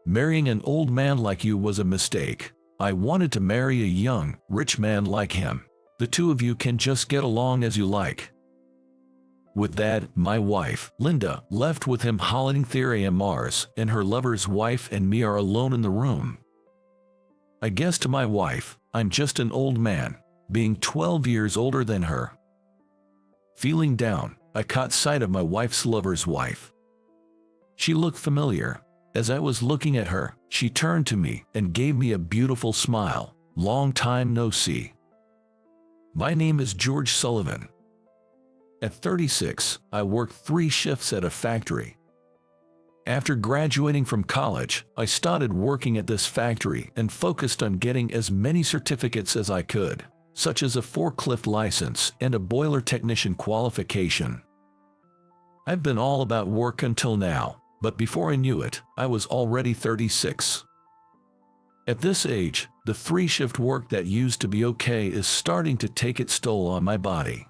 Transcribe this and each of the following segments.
Marrying an old man like you was a mistake. I wanted to marry a young, rich man like him. The two of you can just get along as you like." With that, my wife, Linda, left with him howling 3 a.m. Mars, and her lover's wife and me are alone in the room. I guess to my wife, I'm just an old man, being 12 years older than her. Feeling down, I caught sight of my wife's lover's wife. She looked familiar. As I was looking at her, she turned to me and gave me a beautiful smile. "Long time no see. My name is George Sullivan. At 36, I worked 3 shifts at a factory. After graduating from college, I started working at this factory and focused on getting as many certificates as I could, such as a forklift license and a boiler technician qualification. I've been all about work until now, but before I knew it, I was already 36. At this age, the 3-shift work that used to be okay is starting to take its toll on my body.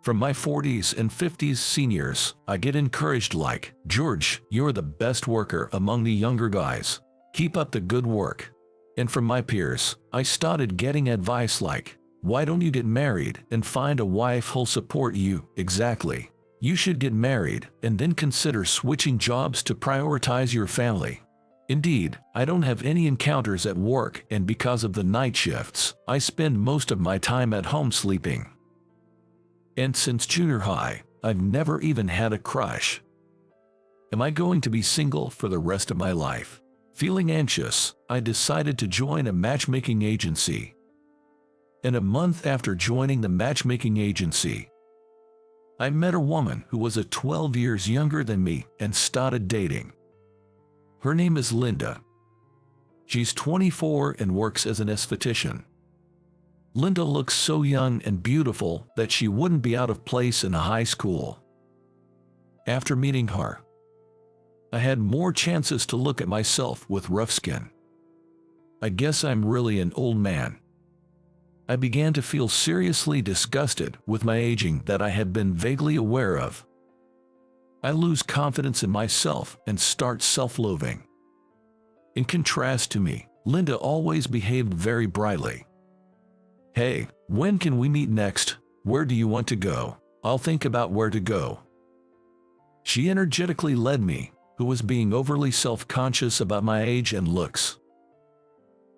From my 40s and 50s seniors, I get encouraged like, "George, you're the best worker among the younger guys. Keep up the good work." And from my peers, I started getting advice like, "Why don't you get married and find a wife who'll support you?" Exactly. You should get married and then consider switching jobs to prioritize your family. Indeed, I don't have any encounters at work, and because of the night shifts, I spend most of my time at home sleeping. And since junior high, I've never even had a crush. Am I going to be single for the rest of my life? Feeling anxious, I decided to join a matchmaking agency. And a month after joining the matchmaking agency, I met a woman who was 12 years younger than me and started dating. Her name is Linda. She's 24 and works as an esthetician. Linda looks so young and beautiful that she wouldn't be out of place in a high school. After meeting her, I had more chances to look at myself with rough skin. I guess I'm really an old man. I began to feel seriously disgusted with my aging that I had been vaguely aware of. I lose confidence in myself and start self-loathing. In contrast to me, Linda always behaved very brightly. "Hey, when can we meet next? Where do you want to go? I'll think about where to go." She energetically led me, who was being overly self-conscious about my age and looks.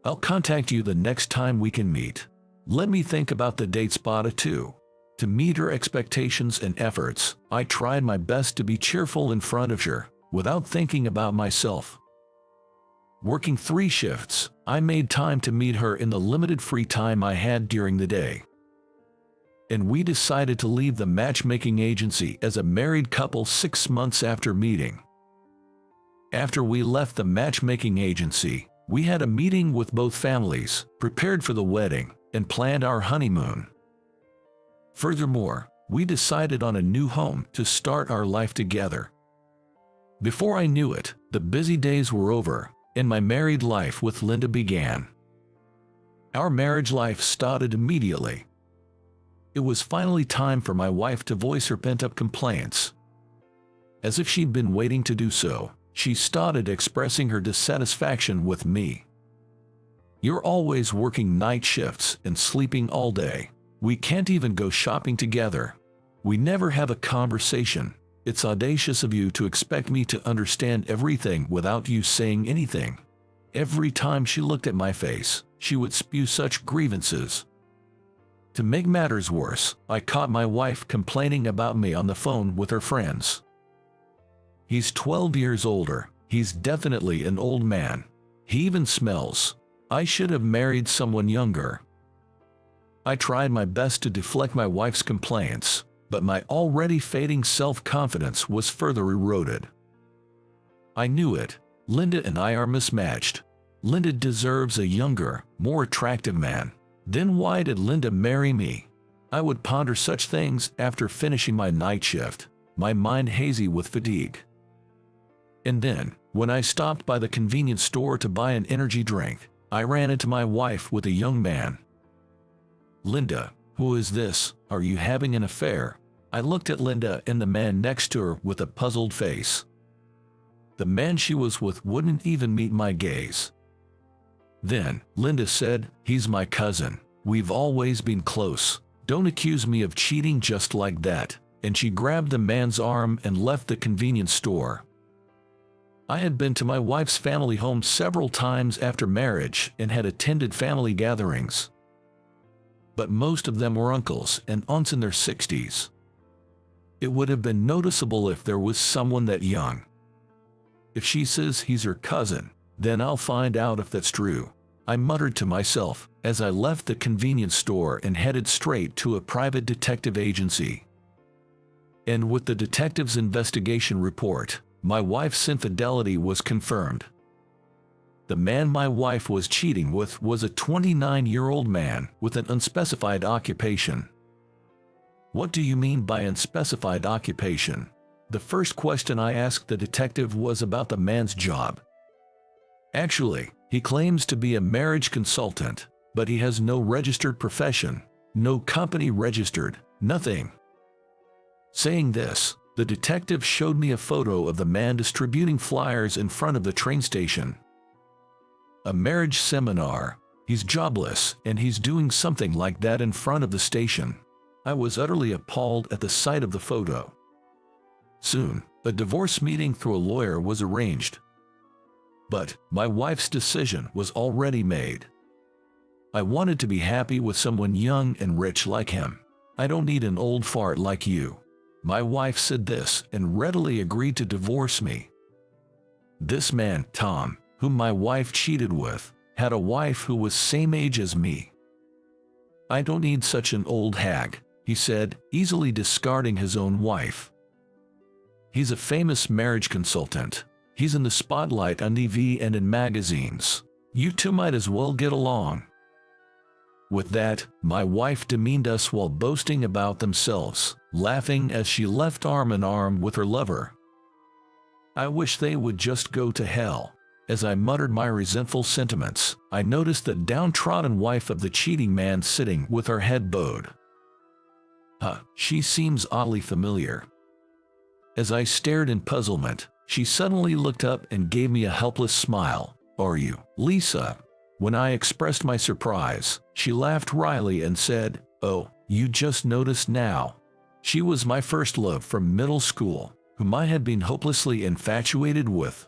"I'll contact you the next time we can meet. Let me think about the date spot too." To meet her expectations and efforts, I tried my best to be cheerful in front of her, without thinking about myself. Working 3 shifts, I made time to meet her in the limited free time I had during the day. And we decided to leave the matchmaking agency as a married couple 6 months after meeting. After we left the matchmaking agency, we had a meeting with both families, prepared for the wedding, and planned our honeymoon. Furthermore, we decided on a new home to start our life together. Before I knew it, the busy days were over, and my married life with Linda began. Our marriage life started immediately. It was finally time for my wife to voice her pent-up complaints. As if she'd been waiting to do so, she started expressing her dissatisfaction with me. "You're always working night shifts and sleeping all day. We can't even go shopping together. We never have a conversation. It's audacious of you to expect me to understand everything without you saying anything." Every time she looked at my face, she would spew such grievances. To make matters worse, I caught my wife complaining about me on the phone with her friends. "He's 12 years older. He's definitely an old man. He even smells. I should have married someone younger." I tried my best to deflect my wife's complaints, but my already fading self-confidence was further eroded. I knew it. Linda and I are mismatched. Linda deserves a younger, more attractive man. Then why did Linda marry me? I would ponder such things after finishing my night shift, my mind hazy with fatigue. And then, when I stopped by the convenience store to buy an energy drink, I ran into my wife with a young man. "Linda, who is this? Are you having an affair?" I looked at Linda and the man next to her with a puzzled face. The man she was with wouldn't even meet my gaze. Then, Linda said, "He's my cousin. We've always been close. Don't accuse me of cheating just like that." And she grabbed the man's arm and left the convenience store. I had been to my wife's family home several times after marriage and had attended family gatherings. But most of them were uncles and aunts in their 60s. It would have been noticeable if there was someone that young. If she says he's her cousin, then I'll find out if that's true, I muttered to myself as I left the convenience store and headed straight to a private detective agency. And with the detective's investigation report, my wife's infidelity was confirmed. The man my wife was cheating with was a 29-year-old man with an unspecified occupation. What do you mean by unspecified occupation? The first question I asked the detective was about the man's job. Actually, he claims to be a marriage consultant, but he has no registered profession, no company registered, nothing. Saying this, the detective showed me a photo of the man distributing flyers in front of the train station. A marriage seminar. He's jobless, and he's doing something like that in front of the station. I was utterly appalled at the sight of the photo. Soon, a divorce meeting through a lawyer was arranged. But my wife's decision was already made. I wanted to be happy with someone young and rich like him. I don't need an old fart like you. My wife said this and readily agreed to divorce me. This man, Tom, whom my wife cheated with, had a wife who was same age as me. "I don't need such an old hag," he said, easily discarding his own wife. "He's a famous marriage consultant. He's in the spotlight on TV and in magazines. You two might as well get along." With that, my wife demeaned us while boasting about themselves, laughing as she left arm in arm with her lover. I wish they would just go to hell. As I muttered my resentful sentiments, I noticed the downtrodden wife of the cheating man sitting with her head bowed. She seems oddly familiar. As I stared in puzzlement, she suddenly looked up and gave me a helpless smile. "Are you, Lisa?" When I expressed my surprise, she laughed wryly and said, "Oh, you just noticed now." She was my first love from middle school, whom I had been hopelessly infatuated with.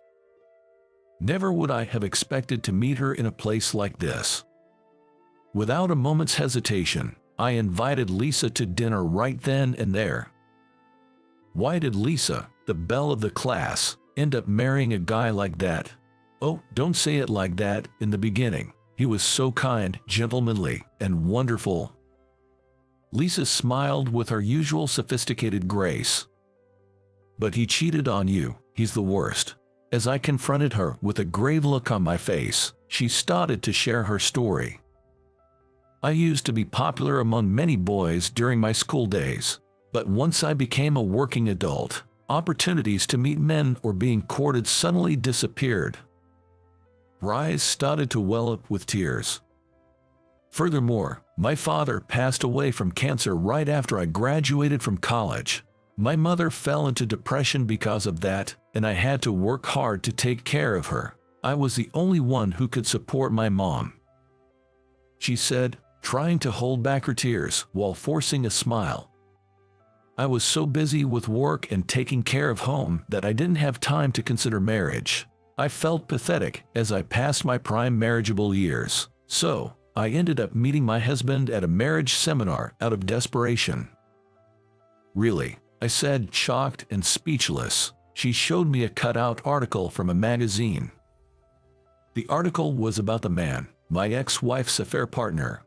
Never would I have expected to meet her in a place like this. Without a moment's hesitation, I invited Lisa to dinner right then and there. Why did Lisa, the belle of the class, end up marrying a guy like that? Oh, don't say it like that. In the beginning, he was so kind, gentlemanly, and wonderful. Lisa smiled with her usual sophisticated grace. "But he cheated on you. He's the worst." As I confronted her with a grave look on my face, she started to share her story. "I used to be popular among many boys during my school days, but once I became a working adult, opportunities to meet men or being courted suddenly disappeared." Her eyes started to well up with tears. "Furthermore, my father passed away from cancer right after I graduated from college. My mother fell into depression because of that, and I had to work hard to take care of her. I was the only one who could support my mom," she said, trying to hold back her tears while forcing a smile. "I was so busy with work and taking care of home that I didn't have time to consider marriage. I felt pathetic as I passed my prime marriageable years, so I ended up meeting my husband at a marriage seminar out of desperation." "Really?" I said, shocked and speechless. She showed me a cutout article from a magazine. The article was about the man, my ex-wife's affair partner.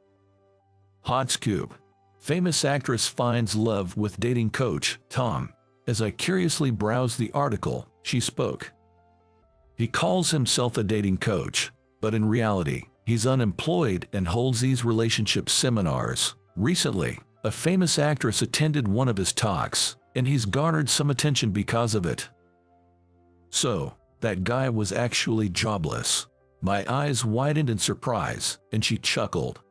Hot scoop. Famous actress finds love with dating coach, Tom. As I curiously browsed the article, she spoke. "He calls himself a dating coach, but in reality, he's unemployed and holds these relationship seminars. Recently, a famous actress attended one of his talks, and he's garnered some attention because of it." So, that guy was actually jobless. My eyes widened in surprise, and she chuckled.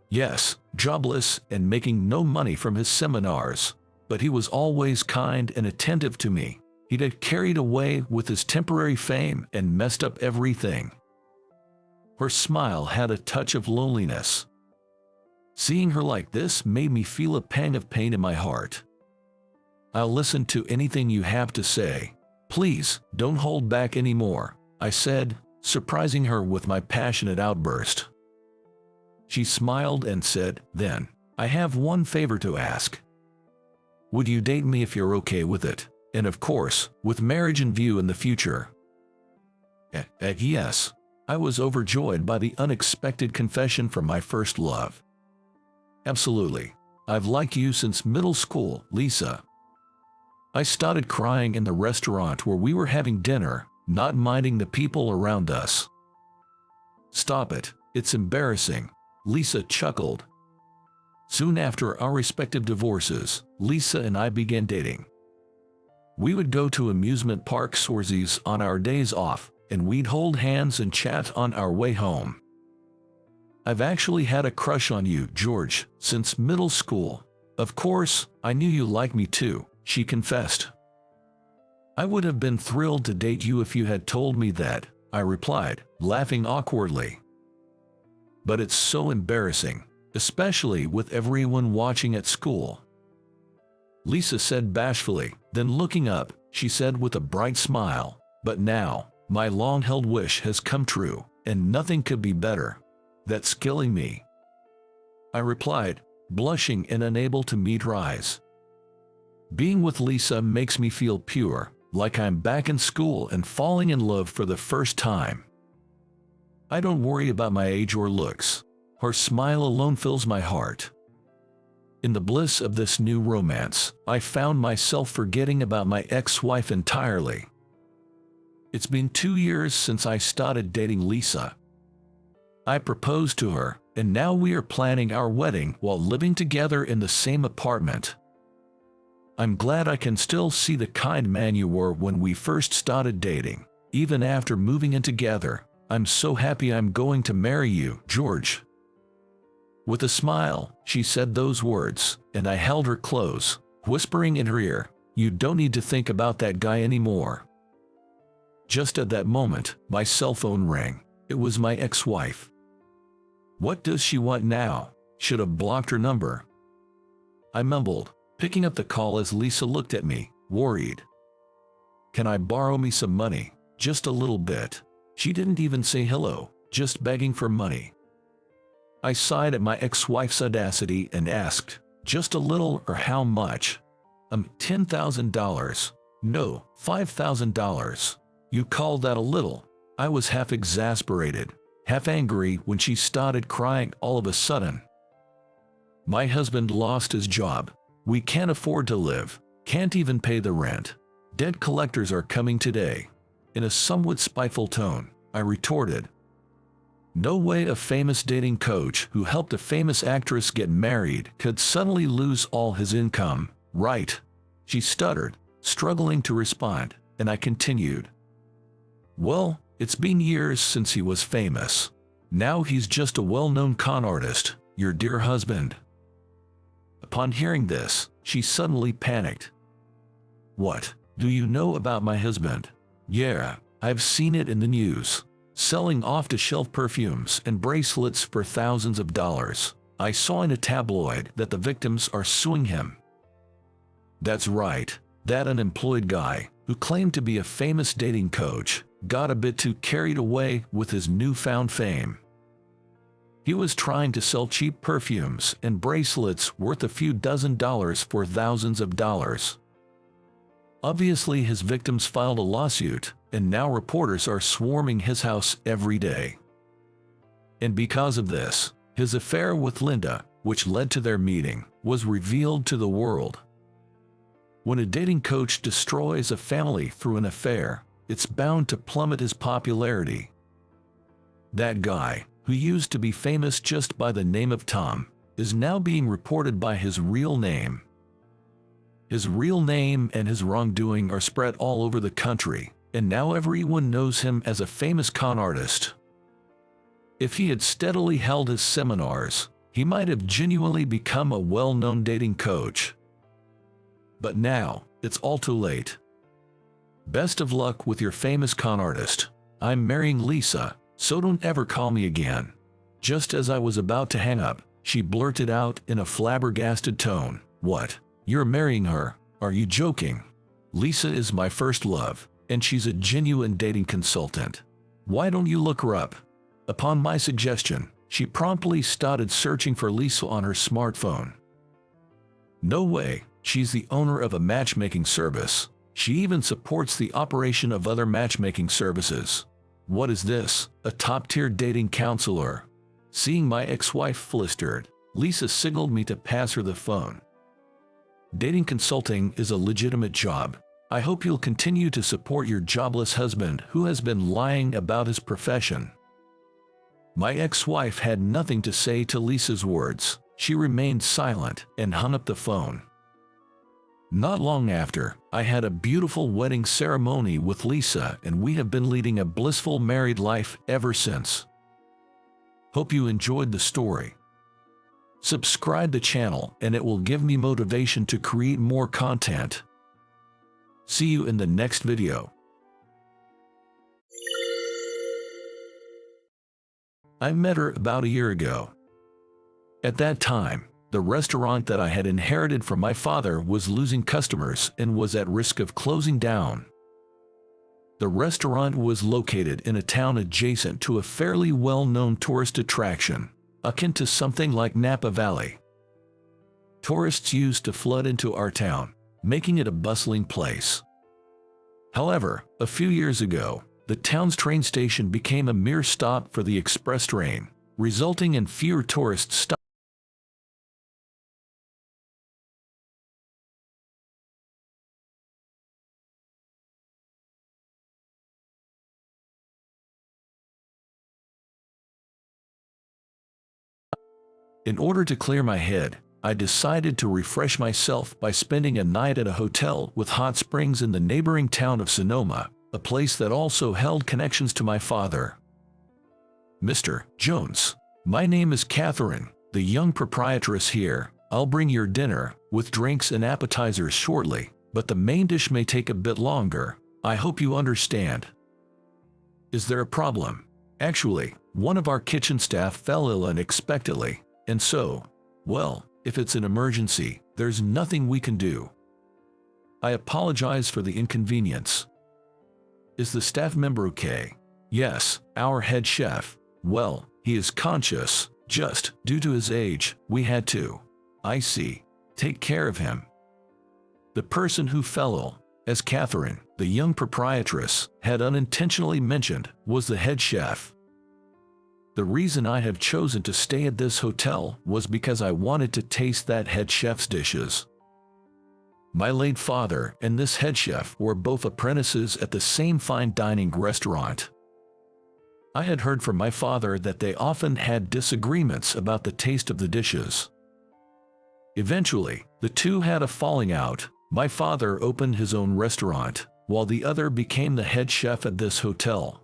"Yes, jobless and making no money from his seminars, but he was always kind and attentive to me. He'd get carried away with his temporary fame and messed up everything. Her smile had a touch of loneliness. Seeing her like this made me feel a pang of pain in my heart. "I'll listen to anything you have to say. Please, don't hold back anymore," I said, surprising her with my passionate outburst. She smiled and said, "Then, I have one favor to ask. Would you date me if you're okay with it? And of course, with marriage in view in the future?" Yes. I was overjoyed by the unexpected confession from my first love. "Absolutely. I've liked you since middle school, Lisa." I started crying in the restaurant where we were having dinner, not minding the people around us. "Stop it, it's embarrassing," Lisa chuckled. Soon after our respective divorces, Lisa and I began dating. We would go to amusement parks or zoos on our days off, and we'd hold hands and chat on our way home. "I've actually had a crush on you, George, since middle school. Of course, I knew you liked me too," she confessed. "I would have been thrilled to date you if you had told me that," I replied, laughing awkwardly. "But it's so embarrassing, especially with everyone watching at school," Lisa said bashfully. Then looking up, she said with a bright smile, "But now, my long-held wish has come true, and nothing could be better. That's killing me," I replied, blushing and unable to meet her eyes. "Being with Lisa makes me feel pure, like I'm back in school and falling in love for the first time. I don't worry about my age or looks. Her smile alone fills my heart." In the bliss of this new romance, I found myself forgetting about my ex-wife entirely. It's been 2 years since I started dating Lisa. I proposed to her, and now we are planning our wedding while living together in the same apartment. I'm glad I can still see the kind man you were when we first started dating, even after moving in together. I'm so happy I'm going to marry you, George." With a smile, she said those words, and I held her close, whispering in her ear, "You don't need to think about that guy anymore." Just at that moment, my cell phone rang. It was my ex-wife. What does she want now? Should have blocked her number, I mumbled, picking up the call as Lisa looked at me, worried. "Can I borrow me some money? Just a little bit." She didn't even say hello, just begging for money. I sighed at my ex-wife's audacity and asked, "Just a little or how much?" $10,000. "No, $5,000. You call that a little?" I was half exasperated, half angry when she started crying all of a sudden. "My husband lost his job. We can't afford to live, can't even pay the rent. Debt collectors are coming today." In a somewhat spiteful tone, I retorted. No way a famous dating coach who helped a famous actress get married could suddenly lose all his income, right? She stuttered, struggling to respond, and I continued. "Well, it's been years since he was famous. Now he's just a well-known con artist, your dear husband." Upon hearing this, she suddenly panicked. "What do you know about my husband?" "Yeah, I've seen it in the news. Selling off-the-shelf perfumes and bracelets for thousands of dollars. I saw in a tabloid that the victims are suing him." "That's right. That unemployed guy, who claimed to be a famous dating coach, got a bit too carried away with his newfound fame. He was trying to sell cheap perfumes and bracelets worth a few dozen dollars for thousands of dollars. Obviously, his victims filed a lawsuit, and now reporters are swarming his house every day. And because of this, his affair with Linda, which led to their meeting, was revealed to the world. When a dating coach destroys a family through an affair, it's bound to plummet his popularity. That guy, who used to be famous just by the name of Tom, is now being reported by his real name. His real name and his wrongdoing are spread all over the country, and now everyone knows him as a famous con artist. If he had steadily held his seminars, he might have genuinely become a well-known dating coach. But now, it's all too late. Best of luck with your famous con artist. I'm marrying Lisa, so don't ever call me again." Just as I was about to hang up, she blurted out in a flabbergasted tone, "What? You're marrying her? Are you joking? Lisa is my first love, and she's a genuine dating consultant. Why don't you look her up?" Upon my suggestion, she promptly started searching for Lisa on her smartphone. No way, she's the owner of a matchmaking service. She even supports the operation of other matchmaking services. What is this? A top-tier dating counselor? Seeing my ex-wife flustered, Lisa signaled me to pass her the phone. Dating consulting is a legitimate job. I hope you'll continue to support your jobless husband who has been lying about his profession. My ex-wife had nothing to say to Lisa's words. She remained silent and hung up the phone. Not long after, I had a beautiful wedding ceremony with Lisa, and we have been leading a blissful married life ever since. Hope you enjoyed the story. Subscribe the channel and it will give me motivation to create more content. See you in the next video. I met her about a year ago. At that time, the restaurant that I had inherited from my father was losing customers and was at risk of closing down. The restaurant was located in a town adjacent to a fairly well-known tourist attraction, akin to something like Napa Valley. Tourists used to flood into our town, making it a bustling place. However, a few years ago, the town's train station became a mere stop for the express train, resulting in fewer tourists stops. In order to clear my head, I decided to refresh myself by spending a night at a hotel with hot springs in the neighboring town of Sonoma, a place that also held connections to my father. "Mr. Jones, my name is Catherine, the young proprietress here. I'll bring your dinner, with drinks and appetizers shortly, but the main dish may take a bit longer. I hope you understand." "Is there a problem?" "Actually, one of our kitchen staff fell ill unexpectedly, and so, well, if it's an emergency, there's nothing we can do. I apologize for the inconvenience." "Is the staff member okay?" "Yes, our head chef. Well, he is conscious, just, due to his age, we had to." "I see. Take care of him." The person who fell ill, as Catherine, the young proprietress, had unintentionally mentioned, was the head chef. The reason I have chosen to stay at this hotel was because I wanted to taste that head chef's dishes. My late father and this head chef were both apprentices at the same fine dining restaurant. I had heard from my father that they often had disagreements about the taste of the dishes. Eventually, the two had a falling out. My father opened his own restaurant, while the other became the head chef at this hotel.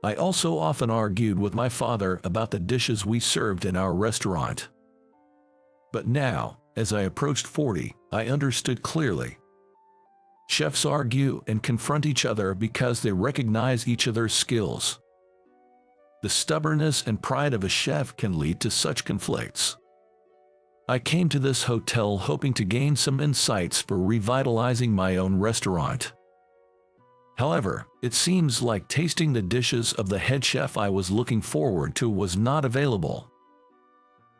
I also often argued with my father about the dishes we served in our restaurant. But now, as I approached 40, I understood clearly. Chefs argue and confront each other because they recognize each other's skills. The stubbornness and pride of a chef can lead to such conflicts. I came to this hotel hoping to gain some insights for revitalizing my own restaurant. However, it seems like tasting the dishes of the head chef I was looking forward to was not available.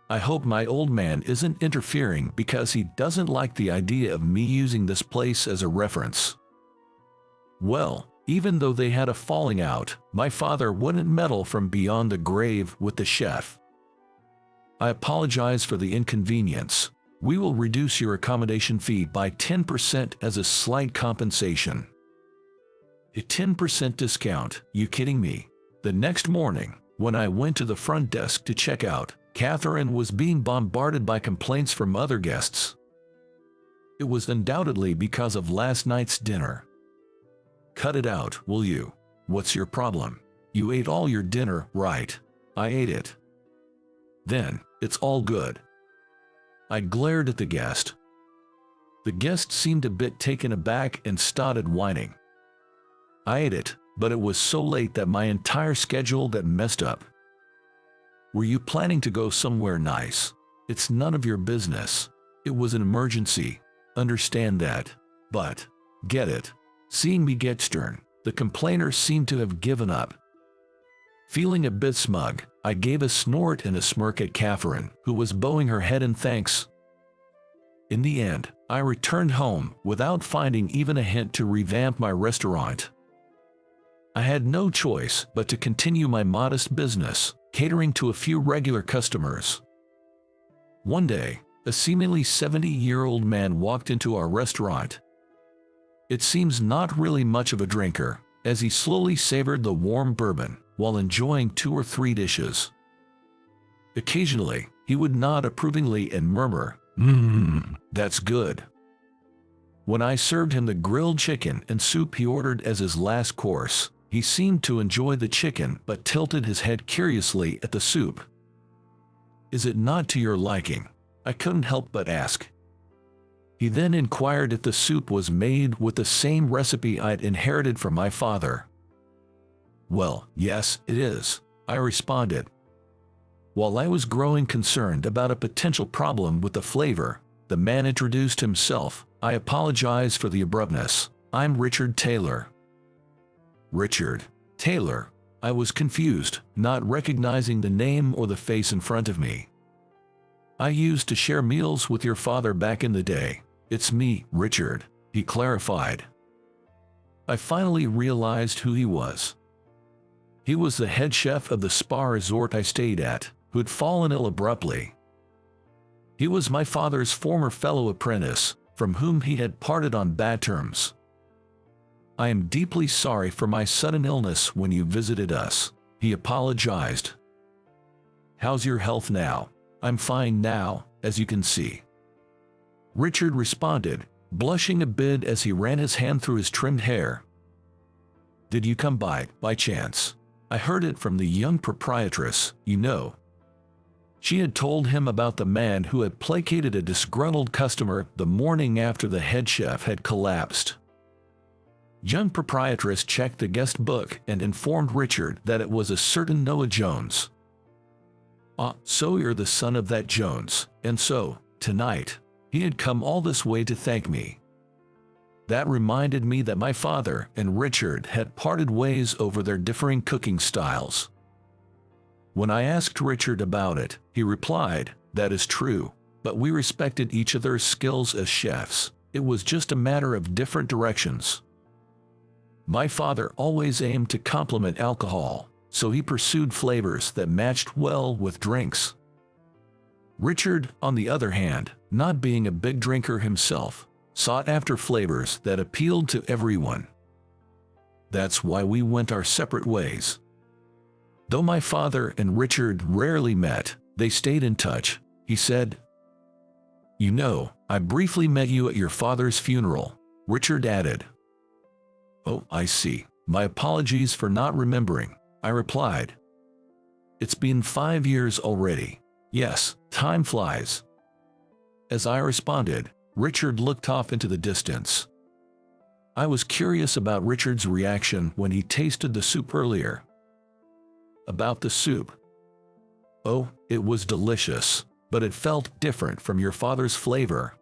I hope my old man isn't interfering because he doesn't like the idea of me using this place as a reference. Well, even though they had a falling out, my father wouldn't meddle from beyond the grave with the chef. "I apologize for the inconvenience. We will reduce your accommodation fee by 10% as a slight compensation." A 10% discount? You kidding me? The next morning, when I went to the front desk to check out, Catherine was being bombarded by complaints from other guests. It was undoubtedly because of last night's dinner. "Cut it out, will you? What's your problem? You ate all your dinner, right?" "I ate it." "Then, it's all good." I glared at the guest. The guest seemed a bit taken aback and started whining. I ate it, but it was so late that my entire schedule got messed up. Were you planning to go somewhere nice? It's none of your business. It was an emergency. Understand that. But, get it. Seeing me get stern, the complainer seemed to have given up. Feeling a bit smug, I gave a snort and a smirk at Catherine, who was bowing her head in thanks. In the end, I returned home without finding even a hint to revamp my restaurant. I had no choice but to continue my modest business, catering to a few regular customers. One day, a seemingly 70-year-old man walked into our restaurant. It seems not really much of a drinker, as he slowly savored the warm bourbon while enjoying 2 or 3 dishes. Occasionally, he would nod approvingly and murmur, that's good." When I served him the grilled chicken and soup he ordered as his last course, he seemed to enjoy the chicken but tilted his head curiously at the soup. "Is it not to your liking?" I couldn't help but ask. He then inquired if the soup was made with the same recipe I'd inherited from my father. "Well, yes, it is," I responded. While I was growing concerned about a potential problem with the flavor, the man introduced himself. I apologize for the abruptness. "I'm Richard Taylor." "Richard Taylor?" I was confused, not recognizing the name or the face in front of me. "I used to share meals with your father back in the day. It's me, Richard," he clarified. I finally realized who he was. He was the head chef of the spa resort I stayed at, who'd fallen ill abruptly. He was my father's former fellow apprentice, from whom he had parted on bad terms. "I am deeply sorry for my sudden illness when you visited us," he apologized. "How's your health now?" "I'm fine now, as you can see," Richard responded, blushing a bit as he ran his hand through his trimmed hair. "Did you come by chance? I heard it from the young proprietress, you know." She had told him about the man who had placated a disgruntled customer the morning after the head chef had collapsed. Young proprietress checked the guest book and informed Richard that it was a certain Noah Jones. "Ah, so you're the son of that Jones, and so, tonight, he had come all this way to thank me." That reminded me that my father and Richard had parted ways over their differing cooking styles. When I asked Richard about it, he replied, "That is true, but we respected each other's skills as chefs. It was just a matter of different directions. My father always aimed to complement alcohol, so he pursued flavors that matched well with drinks. Richard, on the other hand, not being a big drinker himself, sought after flavors that appealed to everyone. That's why we went our separate ways. Though my father and Richard rarely met, they stayed in touch," he said. "You know, I briefly met you at your father's funeral," Richard added. "Oh, I see. My apologies for not remembering," I replied. "It's been 5 years already. Yes, time flies." As I responded, Richard looked off into the distance. I was curious about Richard's reaction when he tasted the soup earlier. "About the soup?" "Oh, it was delicious, but it felt different from your father's flavor."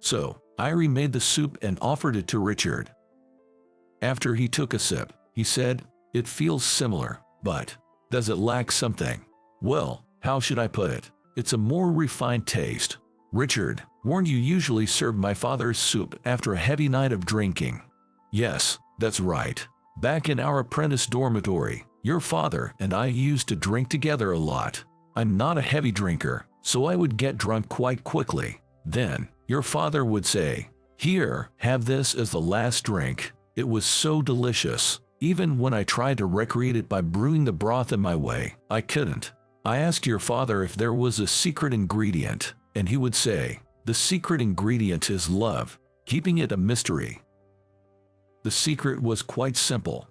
So, I remade the soup and offered it to Richard. After he took a sip, he said, "It feels similar, but does it lack something? Well, how should I put it? It's a more refined taste." "Richard, weren't you usually serve my father's soup after a heavy night of drinking?" "Yes, that's right. Back in our apprentice dormitory, your father and I used to drink together a lot. I'm not a heavy drinker, so I would get drunk quite quickly. Then, your father would say, 'Here, have this as the last drink.' It was so delicious. Even when I tried to recreate it by brewing the broth in my way, I couldn't. I asked your father if there was a secret ingredient, and he would say, 'The secret ingredient is love,' keeping it a mystery." The secret was quite simple.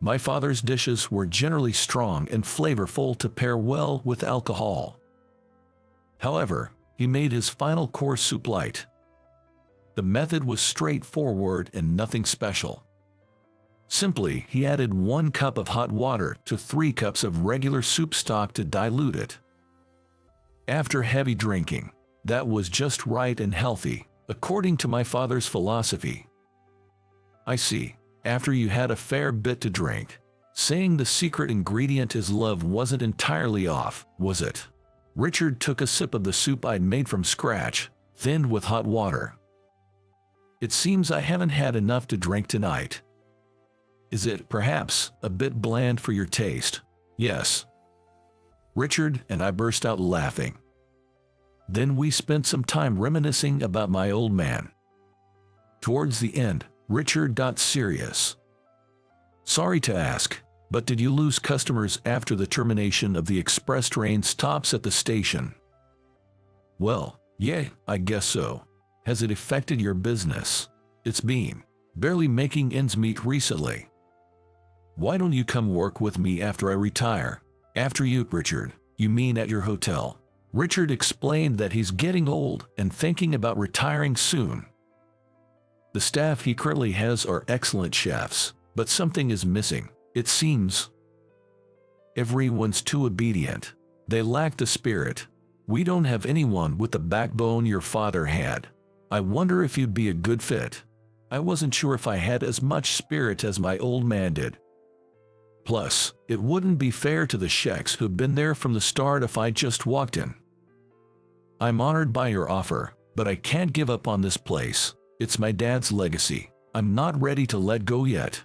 My father's dishes were generally strong and flavorful to pair well with alcohol. However, he made his final course soup light. The method was straightforward and nothing special. Simply, he added 1 cup of hot water to 3 cups of regular soup stock to dilute it. After heavy drinking, that was just right and healthy, according to my father's philosophy. I see. After you had a fair bit to drink, saying the secret ingredient is love wasn't entirely off, was it? Richard took a sip of the soup I'd made from scratch, thinned with hot water. It seems I haven't had enough to drink tonight. Is it, perhaps, a bit bland for your taste? Yes. Richard and I burst out laughing. Then we spent some time reminiscing about my old man. Towards the end, Richard got serious. Sorry to ask, but did you lose customers after the termination of the express train stops at the station? Well, yeah, I guess so. Has it affected your business? It's been barely making ends meet recently. Why don't you come work with me after I retire? After you, Richard. You mean at your hotel? Richard explained that he's getting old and thinking about retiring soon. The staff he currently has are excellent chefs, but something is missing, it seems. Everyone's too obedient. They lack the spirit. We don't have anyone with the backbone your father had. I wonder if you'd be a good fit. I wasn't sure if I had as much spirit as my old man did. Plus, it wouldn't be fair to the sheiks who've been there from the start if I just walked in. I'm honored by your offer, but I can't give up on this place. It's my dad's legacy. I'm not ready to let go yet.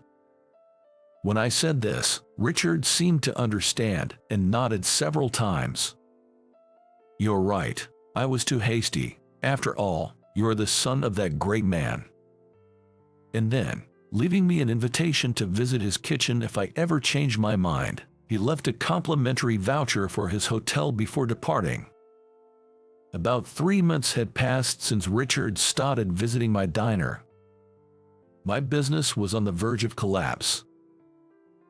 When I said this, Richard seemed to understand and nodded several times. You're right. I was too hasty. After all, you're the son of that great man. And then, leaving me an invitation to visit his kitchen if I ever change my mind, he left a complimentary voucher for his hotel before departing. About 3 months had passed since Richard started visiting my diner. My business was on the verge of collapse.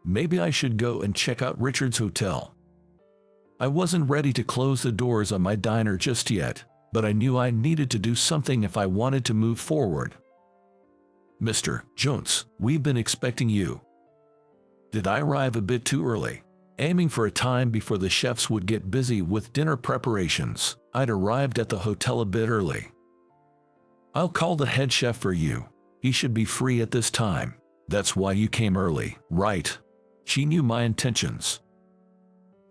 Maybe I should go and check out Richard's hotel. I wasn't ready to close the doors on my diner just yet, but I knew I needed to do something if I wanted to move forward. Mr. Jones, we've been expecting you. Did I arrive a bit too early? Aiming for a time before the chefs would get busy with dinner preparations, I'd arrived at the hotel a bit early. I'll call the head chef for you. He should be free at this time. That's why you came early, right? She knew my intentions.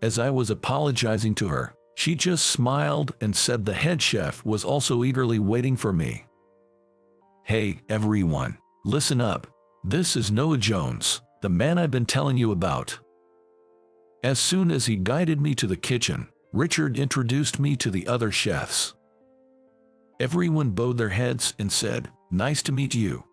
As I was apologizing to her, she just smiled and said the head chef was also eagerly waiting for me. Hey, everyone, listen up. This is Noah Jones, the man I've been telling you about. As soon as he guided me to the kitchen, Richard introduced me to the other chefs. Everyone bowed their heads and said, "Nice to meet you."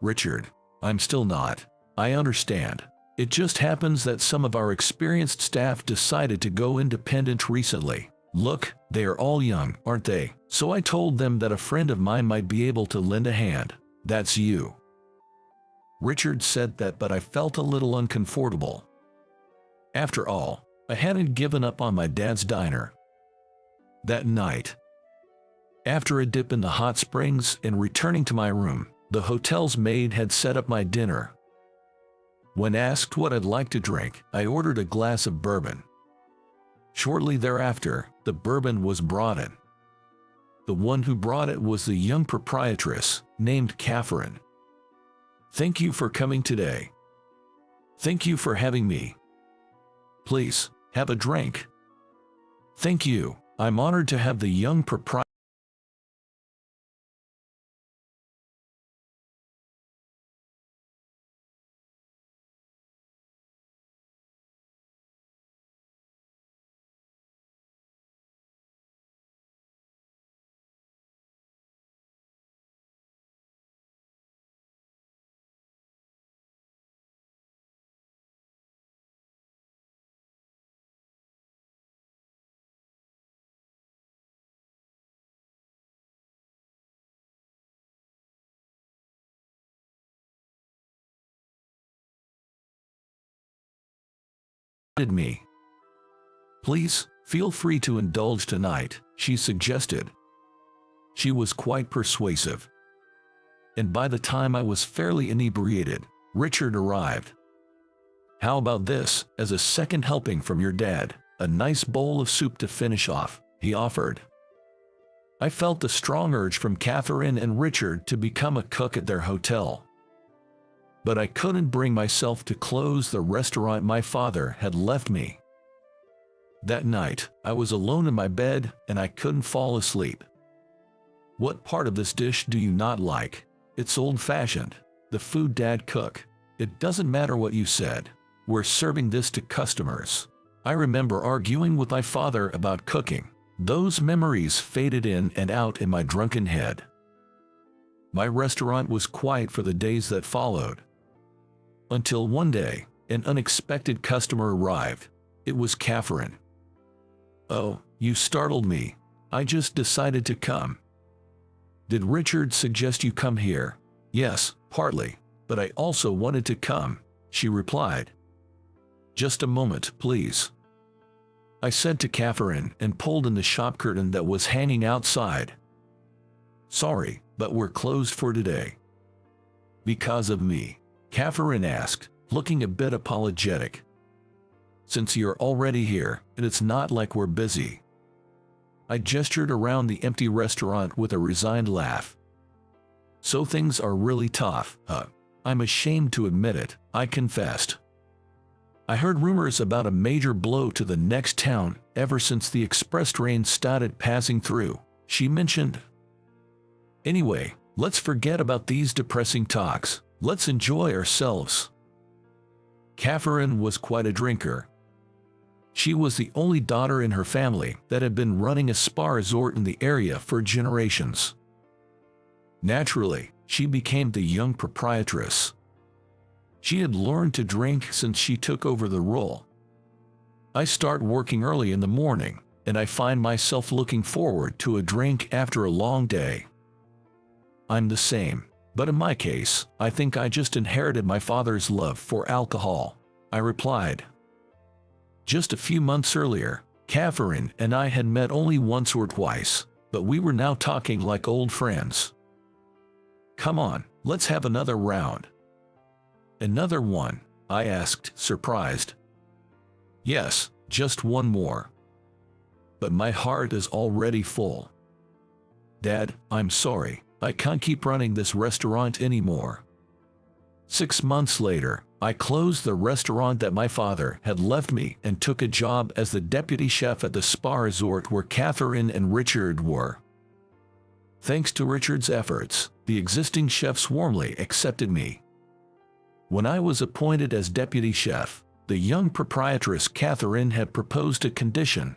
Richard, I'm still not. I understand. It just happens that some of our experienced staff decided to go independent recently. Look, they are all young, aren't they? So I told them that a friend of mine might be able to lend a hand. That's you. Richard said that, but I felt a little uncomfortable. After all, I hadn't given up on my dad's diner. That night, after a dip in the hot springs and returning to my room, the hotel's maid had set up my dinner. When asked what I'd like to drink, I ordered a glass of bourbon. Shortly thereafter, the bourbon was brought in. The one who brought it was the young proprietress, named Catherine. Thank you for coming today. Thank you for having me. Please, have a drink. Thank you. I'm honored to have the young proprietress me. Please, feel free to indulge tonight, she suggested. She was quite persuasive. And by the time I was fairly inebriated, Richard arrived. "How about this, as a second helping from your dad? A nice bowl of soup to finish off," he offered. I felt a strong urge from Catherine and Richard to become a cook at their hotel. But I couldn't bring myself to close the restaurant my father had left me. That night, I was alone in my bed and I couldn't fall asleep. "What part of this dish do you not like?" "It's old-fashioned. The food Dad cooked." "It doesn't matter what you said. We're serving this to customers." I remember arguing with my father about cooking. Those memories faded in and out in my drunken head. My restaurant was quiet for the days that followed. Until one day, an unexpected customer arrived. It was Catherine. "Oh, you startled me. I just decided to come." "Did Richard suggest you come here?" "Yes, partly, but I also wanted to come," she replied. "Just a moment, please," I said to Catherine and pulled in the shop curtain that was hanging outside. "Sorry, but we're closed for today." "Because of me?" Catherine asked, looking a bit apologetic. "Since you're already here, and it's not like we're busy." I gestured around the empty restaurant with a resigned laugh. "So things are really tough, huh?" "I'm ashamed to admit it," I confessed. "I heard rumors about a major blow to the next town ever since the express train started passing through," she mentioned. "Anyway, let's forget about these depressing talks. Let's enjoy ourselves." Catherine was quite a drinker. She was the only daughter in her family that had been running a spa resort in the area for generations. Naturally, she became the young proprietress. She had learned to drink since she took over the role. I start working early in the morning, and I find myself looking forward to a drink after a long day. I'm the same, but in my case, I think I just inherited my father's love for alcohol, I replied. Just a few months earlier, Catherine and I had met only once or twice, but we were now talking like old friends. "Come on, let's have another round." "Another one?" I asked, surprised. "Yes, just one more. But my heart is already full." "Dad, I'm sorry, I can't keep running this restaurant anymore." 6 months later, I closed the restaurant that my father had left me and took a job as the deputy chef at the spa resort where Catherine and Richard were. Thanks to Richard's efforts, the existing chefs warmly accepted me. When I was appointed as deputy chef, the young proprietress Catherine had proposed a condition.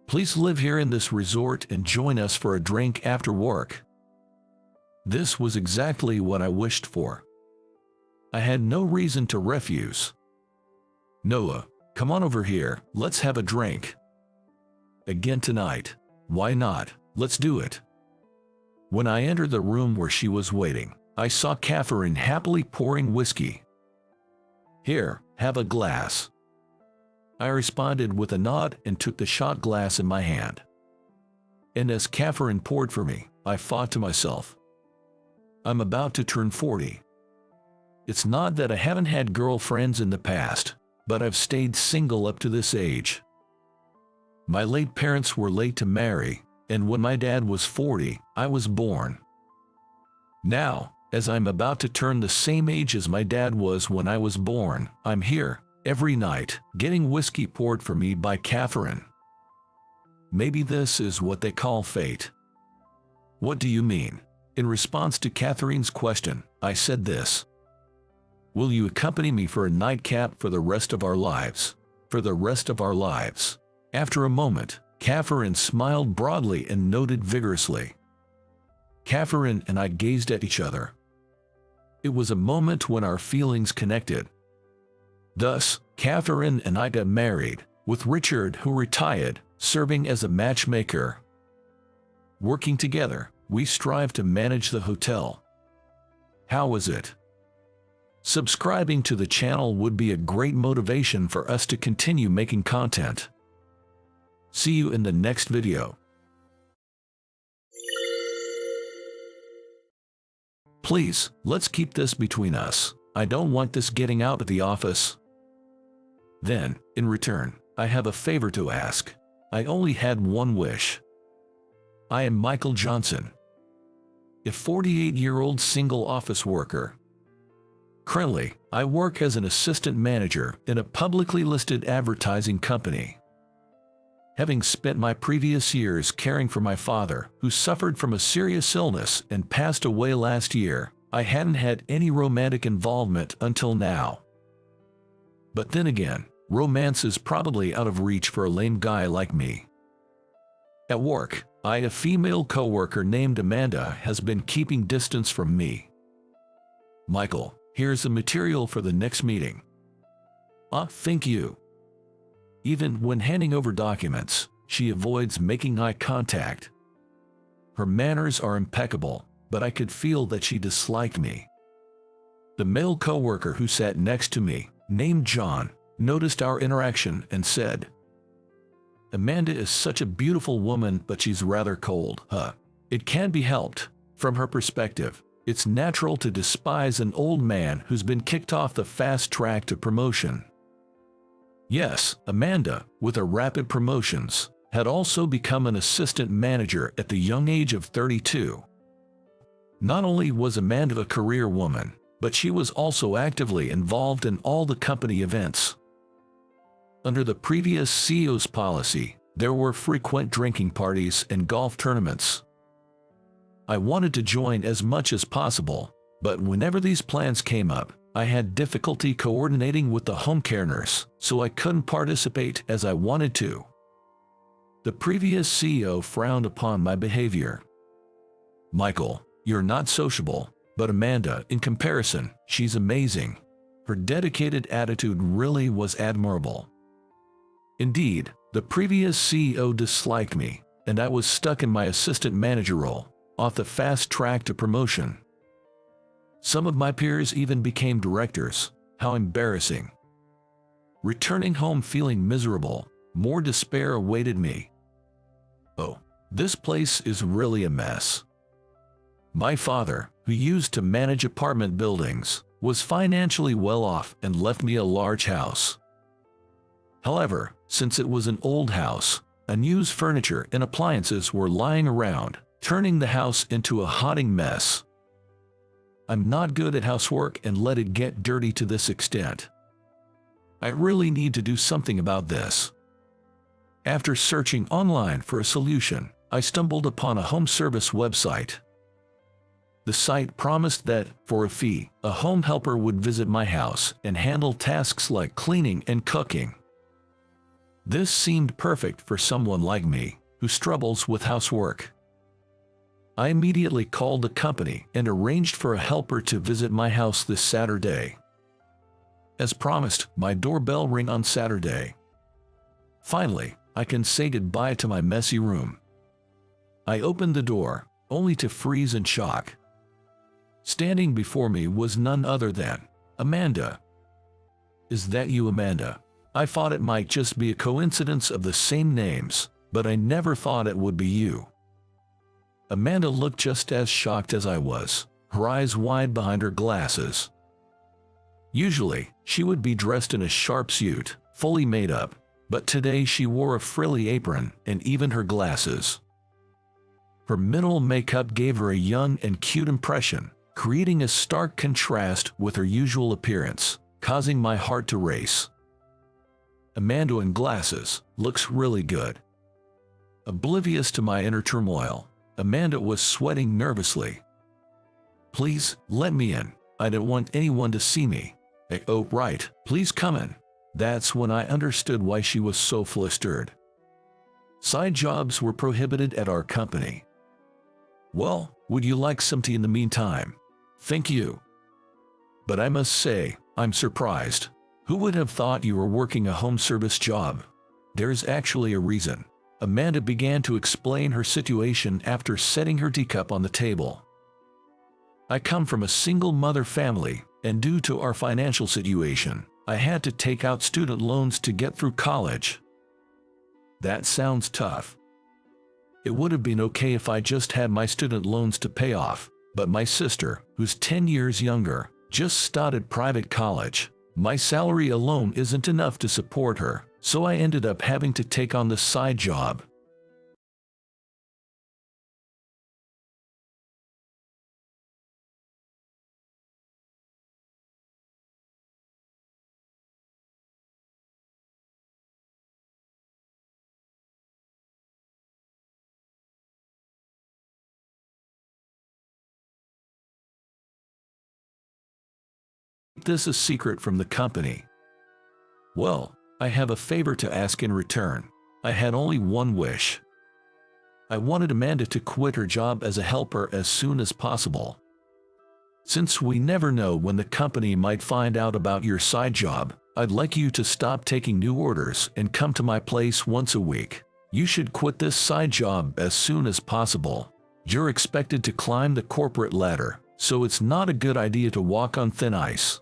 "Please live here in this resort and join us for a drink after work." This was exactly what I wished for. I had no reason to refuse. "Noah, come on over here, let's have a drink." "Again tonight? Why not? Let's do it." When I entered the room where she was waiting, I saw Catherine happily pouring whiskey. "Here, have a glass." I responded with a nod and took the shot glass in my hand. And as Catherine poured for me, I thought to myself, I'm about to turn 40. It's not that I haven't had girlfriends in the past, but I've stayed single up to this age. My late parents were late to marry, and when my dad was 40, I was born. Now, as I'm about to turn the same age as my dad was when I was born, I'm here, every night, getting whiskey poured for me by Catherine. Maybe this is what they call fate. "What do you mean?" In response to Catherine's question, I said this. "Will you accompany me for a nightcap for the rest of our lives?" "For the rest of our lives." After a moment, Catherine smiled broadly and nodded vigorously. Catherine and I gazed at each other. It was a moment when our feelings connected. Thus, Catherine and I got married, with Richard, who retired, serving as a matchmaker. Working together, we strive to manage the hotel. How was it? Subscribing to the channel would be a great motivation for us to continue making content. See you in the next video. Please, let's keep this between us. I don't want this getting out at the office. Then, in return, I have a favor to ask. I only had one wish. I am Michael Johnson, a 48-year-old single office worker. Currently, I work as an assistant manager in a publicly listed advertising company. Having spent my previous years caring for my father, who suffered from a serious illness and passed away last year, I hadn't had any romantic involvement until now. But then again, romance is probably out of reach for a lame guy like me. At work, a female coworker named Amanda has been keeping distance from me. Michael, here's the material for the next meeting. Thank you. Even when handing over documents, she avoids making eye contact. Her manners are impeccable, but I could feel that she disliked me. The male coworker who sat next to me, named John, noticed our interaction and said, "Amanda is such a beautiful woman, but she's rather cold, huh?" It can't be helped. From her perspective, it's natural to despise an old man who's been kicked off the fast track to promotion. Yes, Amanda, with her rapid promotions, had also become an assistant manager at the young age of 32. Not only was Amanda a career woman, but she was also actively involved in all the company events. Under the previous CEO's policy, there were frequent drinking parties and golf tournaments. I wanted to join as much as possible, but whenever these plans came up, I had difficulty coordinating with the home care nurse, so I couldn't participate as I wanted to. The previous CEO frowned upon my behavior. "Michael, you're not sociable, but Amanda, in comparison, she's amazing. Her dedicated attitude really was admirable." Indeed, the previous CEO disliked me, and I was stuck in my assistant manager role, off the fast track to promotion. Some of my peers even became directors. How embarrassing. Returning home feeling miserable, more despair awaited me. Oh, this place is really a mess. My father, who used to manage apartment buildings, was financially well off and left me a large house. However, since it was an old house, unused furniture and appliances were lying around, turning the house into a haunting mess. I'm not good at housework and let it get dirty to this extent. I really need to do something about this. After searching online for a solution, I stumbled upon a home service website. The site promised that, for a fee, a home helper would visit my house and handle tasks like cleaning and cooking. This seemed perfect for someone like me, who struggles with housework. I immediately called the company and arranged for a helper to visit my house this Saturday. As promised, my doorbell rang on Saturday. Finally, I can say goodbye to my messy room. I opened the door, only to freeze in shock. Standing before me was none other than Amanda. "Is that you, Amanda?" I thought it might just be a coincidence of the same names, but I never thought it would be you. Amanda looked just as shocked as I was, her eyes wide behind her glasses. Usually, she would be dressed in a sharp suit, fully made up, but today she wore a frilly apron and even her glasses. Her minimal makeup gave her a young and cute impression, creating a stark contrast with her usual appearance, causing my heart to race. Amanda in glasses looks really good. Oblivious to my inner turmoil, Amanda was sweating nervously. "Please, let me in. I don't want anyone to see me." "Oh, right, please come in." That's when I understood why she was so flustered. Side jobs were prohibited at our company. "Well, would you like some tea in the meantime?" "Thank you. But I must say, I'm surprised. Who would have thought you were working a home service job?" "There's actually a reason." Amanda began to explain her situation after setting her teacup on the table. "I come from a single mother family, and due to our financial situation, I had to take out student loans to get through college." "That sounds tough." "It would have been okay if I just had my student loans to pay off, But my sister, who's 10 years younger, just started private college. My salary alone isn't enough to support her, so I ended up having to take on this side job. This a secret from the company. Well, I have a favor to ask in return. I had only one wish. I wanted Amanda to quit her job as a helper as soon as possible. Since we never know when the company might find out about your side job, I'd like you to stop taking new orders and come to my place once a week. You should quit this side job as soon as possible. You're expected to climb the corporate ladder, so it's not a good idea to walk on thin ice.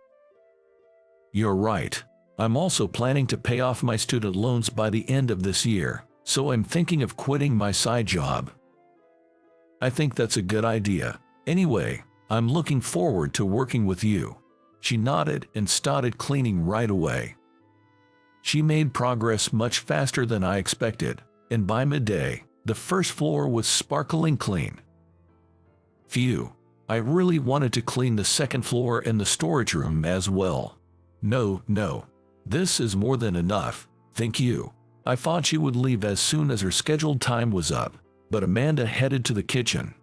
You're right. I'm also planning to pay off my student loans by the end of this year, so I'm thinking of quitting my side job. I think that's a good idea. Anyway, I'm looking forward to working with you. She nodded and started cleaning right away. She made progress much faster than I expected, and by midday, the first floor was sparkling clean. Phew, I really wanted to clean the second floor and the storage room as well. No, this is more than enough, thank you. I thought she would leave as soon as her scheduled time was up, but Amanda headed to the kitchen.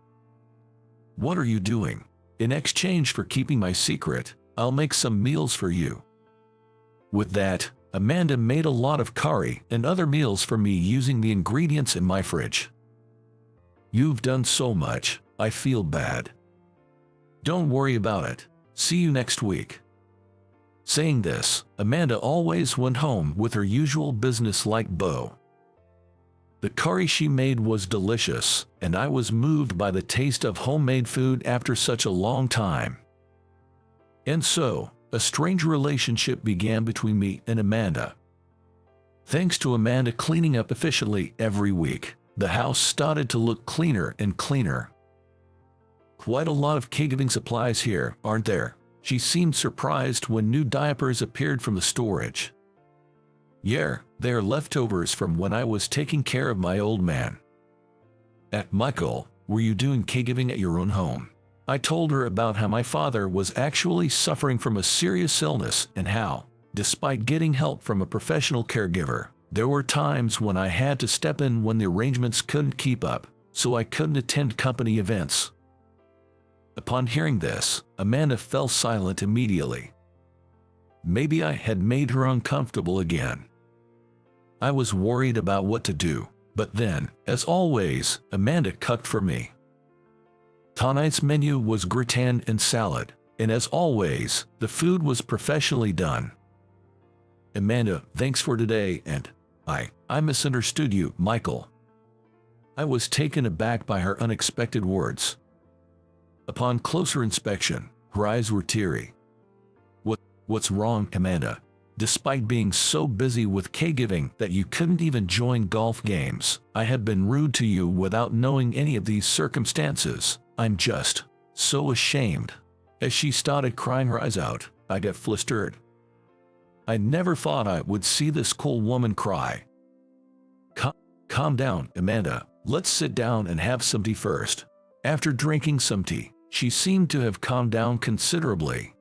What are you doing? In exchange for keeping my secret, I'll make some meals for you. With that, Amanda made a lot of curry and other meals for me using the ingredients in my fridge. You've done so much, I feel bad. Don't worry about it. See you next week. Saying this, Amanda always went home with her usual business-like bow. The curry she made was delicious, and I was moved by the taste of homemade food after such a long time. And so, a strange relationship began between me and Amanda. Thanks to Amanda cleaning up efficiently every week, the house started to look cleaner and cleaner. Quite a lot of caregiving supplies here, aren't there? She seemed surprised when new diapers appeared from the storage. Yeah, they're leftovers from when I was taking care of my old man. Michael, were you doing caregiving at your own home? I told her about how my father was actually suffering from a serious illness and how, despite getting help from a professional caregiver, there were times when I had to step in when the arrangements couldn't keep up, so I couldn't attend company events. Upon hearing this, Amanda fell silent immediately. Maybe I had made her uncomfortable again. I was worried about what to do, but then, as always, Amanda cooked for me. Tonight's menu was gratin and salad, and as always, the food was professionally done. Amanda, thanks for today, and I misunderstood you, Michael. I was taken aback by her unexpected words. Upon closer inspection, her eyes were teary. What's wrong, Amanda? Despite being so busy with caregiving that you couldn't even join golf games, I had been rude to you without knowing any of these circumstances. I'm just so ashamed. As she started crying her eyes out, I got flustered. I never thought I would see this cool woman cry. Calm down, Amanda. Let's sit down and have some tea first. After drinking some tea, she seemed to have calmed down considerably.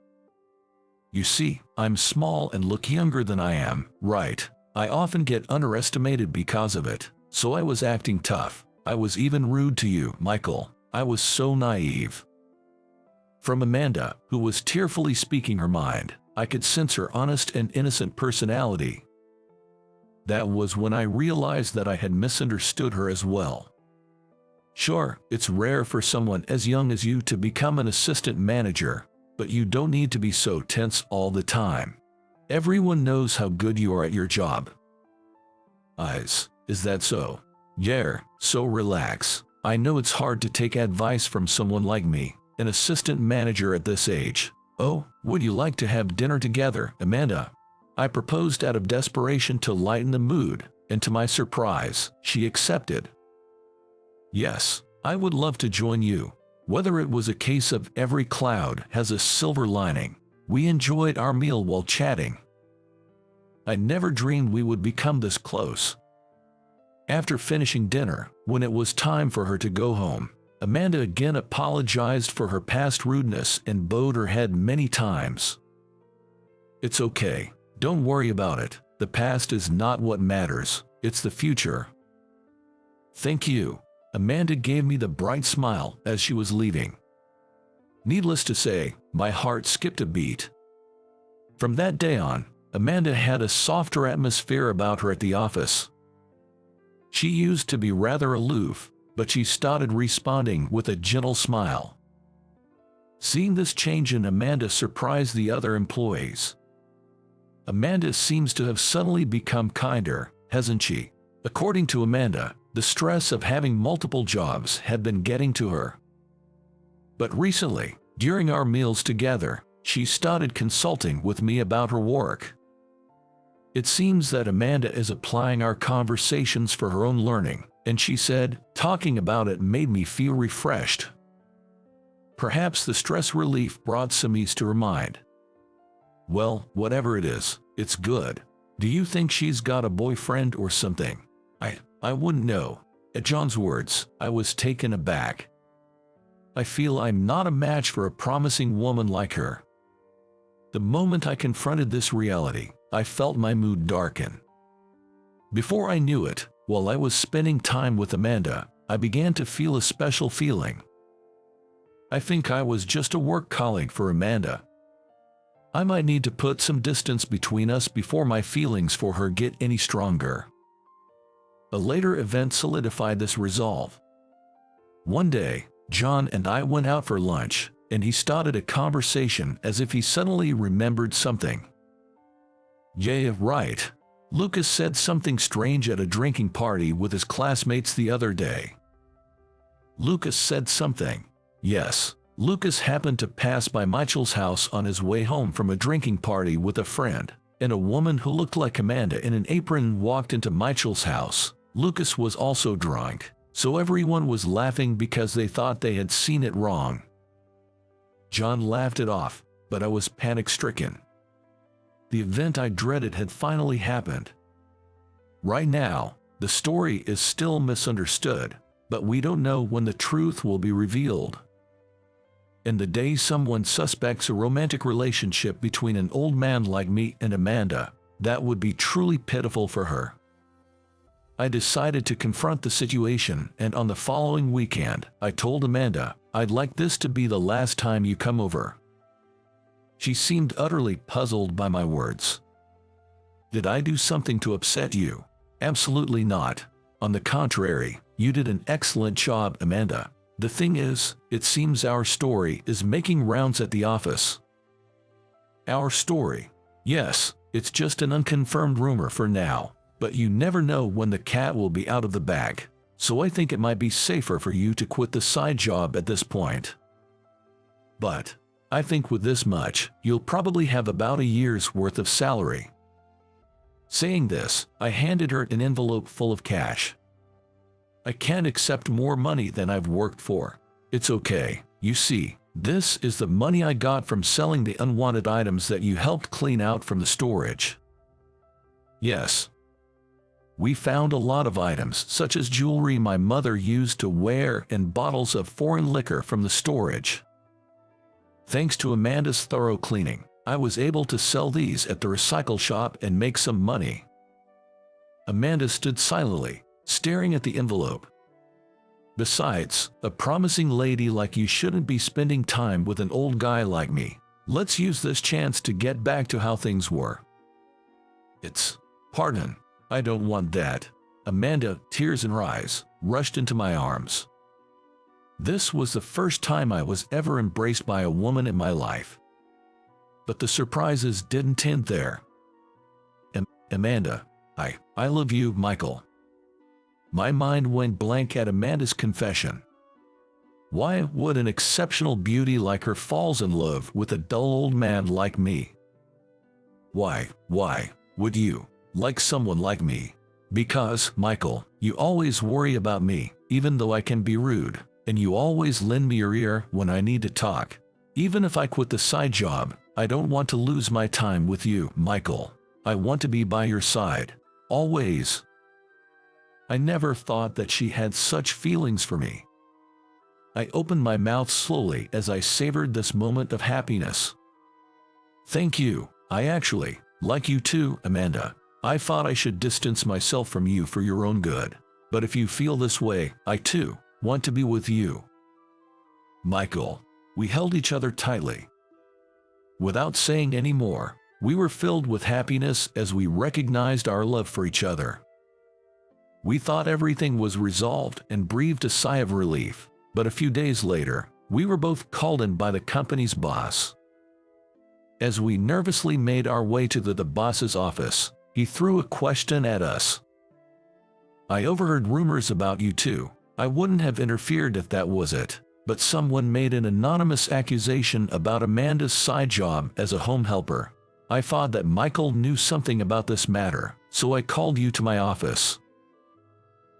You see, I'm small and look younger than I am, right? I often get underestimated because of it, so I was acting tough. I was even rude to you, Michael. I was so naive. From Amanda, who was tearfully speaking her mind, I could sense her honest and innocent personality. That was when I realized that I had misunderstood her as well. Sure, it's rare for someone as young as you to become an assistant manager, but you don't need to be so tense all the time. Everyone knows how good you are at your job. Is that so? Yeah, so relax. I know it's hard to take advice from someone like me, an assistant manager at this age. Oh, would you like to have dinner together, Amanda? I proposed out of desperation to lighten the mood, and to my surprise, she accepted. Yes, I would love to join you. Whether it was a case of every cloud has a silver lining, we enjoyed our meal while chatting. I never dreamed we would become this close. After finishing dinner, when it was time for her to go home, Amanda again apologized for her past rudeness and bowed her head many times. "It's okay. Don't worry about it. The past is not what matters. It's the future." "Thank you." Amanda gave me the bright smile as she was leaving. Needless to say, my heart skipped a beat. From that day on, Amanda had a softer atmosphere about her at the office. She used to be rather aloof, but she started responding with a gentle smile. Seeing this change in Amanda surprised the other employees. Amanda seems to have suddenly become kinder, hasn't she? According to Amanda, the stress of having multiple jobs had been getting to her. But recently, during our meals together, she started consulting with me about her work. It seems that Amanda is applying our conversations for her own learning, and she said, "Talking about it made me feel refreshed." Perhaps the stress relief brought some ease to her mind. Well, whatever it is, it's good. Do you think she's got a boyfriend or something? I wouldn't know. At John's words, I was taken aback. I feel I'm not a match for a promising woman like her. The moment I confronted this reality, I felt my mood darken. Before I knew it, while I was spending time with Amanda, I began to feel a special feeling. I think I was just a work colleague for Amanda. I might need to put some distance between us before my feelings for her get any stronger. A later event solidified this resolve. One day, John and I went out for lunch, and he started a conversation as if he suddenly remembered something. "Yeah, right. Lucas said something strange at a drinking party with his classmates the other day." Lucas said something. Yes, Lucas happened to pass by Michael's house on his way home from a drinking party with a friend, and a woman who looked like Amanda in an apron walked into Michael's house. Lucas was also drunk, so everyone was laughing because they thought they had seen it wrong. John laughed it off, but I was panic-stricken. The event I dreaded had finally happened. Right now, the story is still misunderstood, but we don't know when the truth will be revealed. And the day someone suspects a romantic relationship between an old man like me and Amanda, that would be truly pitiful for her. I decided to confront the situation, and on the following weekend, I told Amanda, "I'd like this to be the last time you come over." She seemed utterly puzzled by my words. "Did I do something to upset you?" "Absolutely not. On the contrary, you did an excellent job, Amanda. The thing is, it seems our story is making rounds at the office." "Our story?" "Yes, it's just an unconfirmed rumor for now, but you never know when the cat will be out of the bag, so I think it might be safer for you to quit the side job at this point. But I think with this much, you'll probably have about a year's worth of salary." Saying this, I handed her an envelope full of cash. "I can't accept more money than I've worked for." "It's okay. You see, this is the money I got from selling the unwanted items that you helped clean out from the storage." "Yes. We found a lot of items such as jewelry my mother used to wear and bottles of foreign liquor from the storage. Thanks to Amanda's thorough cleaning, I was able to sell these at the recycle shop and make some money." Amanda stood silently, staring at the envelope. "Besides, a promising lady like you shouldn't be spending time with an old guy like me. Let's use this chance to get back to how things were." Pardon, I don't want that." Amanda, tears in her eyes, rushed into my arms. This was the first time I was ever embraced by a woman in my life. But the surprises didn't end there. "Amanda, I love you, Michael." My mind went blank at Amanda's confession. Why would an exceptional beauty like her falls in love with a dull old man like me? Why would you like someone like me? "Because, Michael, you always worry about me, even though I can be rude, and you always lend me your ear when I need to talk. Even if I quit the side job, I don't want to lose my time with you, Michael. I want to be by your side. Always. I never thought that she had such feelings for me. I opened my mouth slowly as I savored this moment of happiness. Thank you. I actually like you too, Amanda. I thought I should distance myself from you for your own good. But if you feel this way, I too want to be with you. Michael. We held each other tightly. Without saying any more, we were filled with happiness as we recognized our love for each other. We thought everything was resolved and breathed a sigh of relief, but a few days later, we were both called in by the company's boss. As we nervously made our way to the boss's office, he threw a question at us. I overheard rumors about you two. I wouldn't have interfered if that was it, but someone made an anonymous accusation about Amanda's side job as a home helper. I thought that Michael knew something about this matter, so I called you to my office.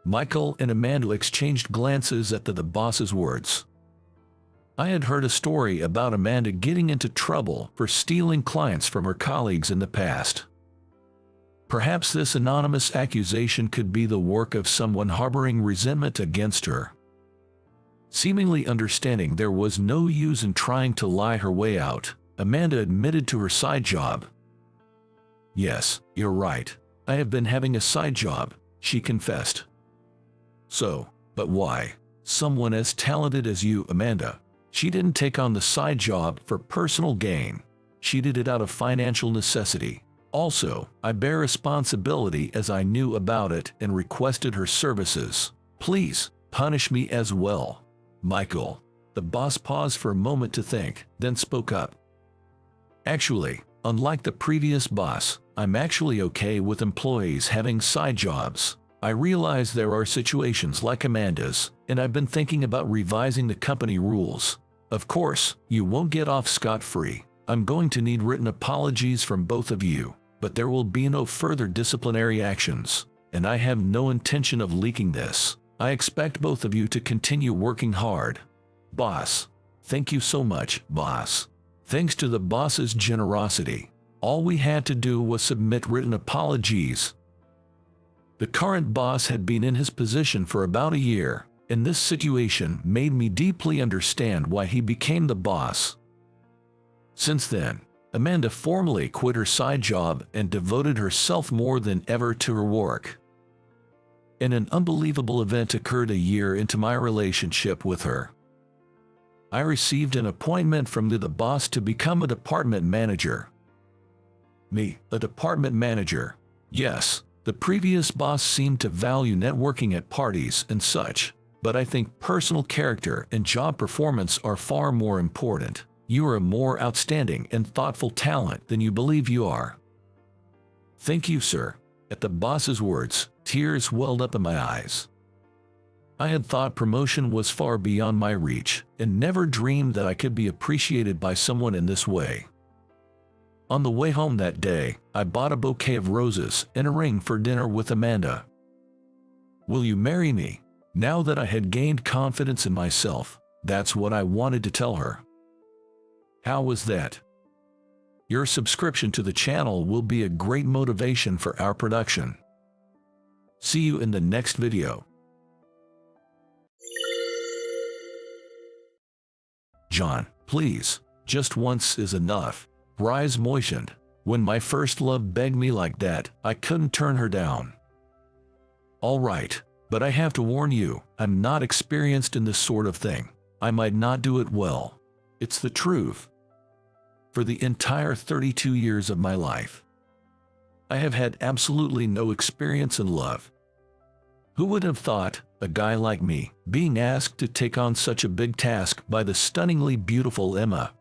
Michael and Amanda exchanged glances at the boss's words. I had heard a story about Amanda getting into trouble for stealing clients from her colleagues in the past. Perhaps this anonymous accusation could be the work of someone harboring resentment against her. Seemingly understanding there was no use in trying to lie her way out, Amanda admitted to her side job. Yes, you're right. I have been having a side job, she confessed. So, but why? Someone as talented as you, Amanda. She didn't take on the side job for personal gain. She did it out of financial necessity. Also, I bear responsibility as I knew about it and requested her services. Please, punish me as well. Michael. The boss paused for a moment to think, then spoke up. Actually, unlike the previous boss, I'm actually okay with employees having side jobs. I realize there are situations like Amanda's, and I've been thinking about revising the company rules. Of course, you won't get off scot-free. I'm going to need written apologies from both of you, but there will be no further disciplinary actions, and I have no intention of leaking this. I expect both of you to continue working hard. Boss. Thank you so much, boss. Thanks to the boss's generosity, all we had to do was submit written apologies. The current boss had been in his position for about a year, and this situation made me deeply understand why he became the boss. Since then, Amanda formally quit her side job and devoted herself more than ever to her work. And an unbelievable event occurred a year into my relationship with her. I received an appointment from the boss to become a department manager. Me, a department manager? Yes, the previous boss seemed to value networking at parties and such, but I think personal character and job performance are far more important. You are a more outstanding and thoughtful talent than you believe you are. Thank you, sir. At the boss's words, tears welled up in my eyes. I had thought promotion was far beyond my reach, and never dreamed that I could be appreciated by someone in this way. On the way home that day, I bought a bouquet of roses and a ring for dinner with Amanda. Will you marry me? Now that I had gained confidence in myself, that's what I wanted to tell her. How was that? Your subscription to the channel will be a great motivation for our production. See you in the next video. John, please, just once is enough. Rise moistened. When my first love begged me like that, I couldn't turn her down. All right, but I have to warn you, I'm not experienced in this sort of thing. I might not do it well. It's the truth. For the entire 32 years of my life, I have had absolutely no experience in love. Who would have thought, a guy like me, being asked to take on such a big task by the stunningly beautiful Emma?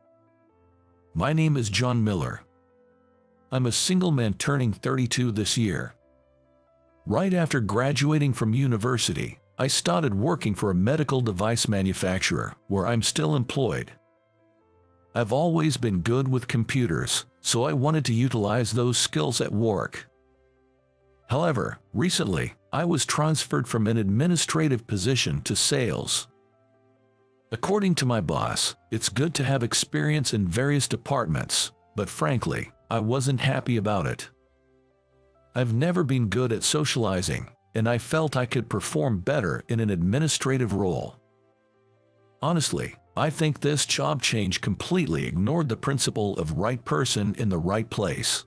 My name is John Miller. I'm a single man turning 32 this year. Right after graduating from university, I started working for a medical device manufacturer, where I'm still employed. I've always been good with computers, so I wanted to utilize those skills at work. However, recently, I was transferred from an administrative position to sales. According to my boss, it's good to have experience in various departments, but frankly, I wasn't happy about it. I've never been good at socializing, and I felt I could perform better in an administrative role. Honestly, I think this job change completely ignored the principle of right person in the right place.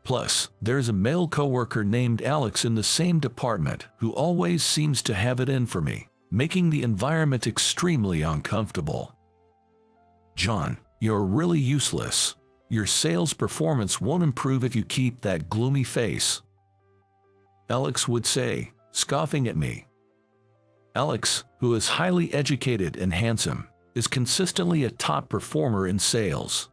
Plus, there's a male coworker named Alex in the same department who always seems to have it in for me, making the environment extremely uncomfortable. John, you're really useless. Your sales performance won't improve if you keep that gloomy face, Alex would say, scoffing at me. Alex, who is highly educated and handsome, is consistently a top performer in sales.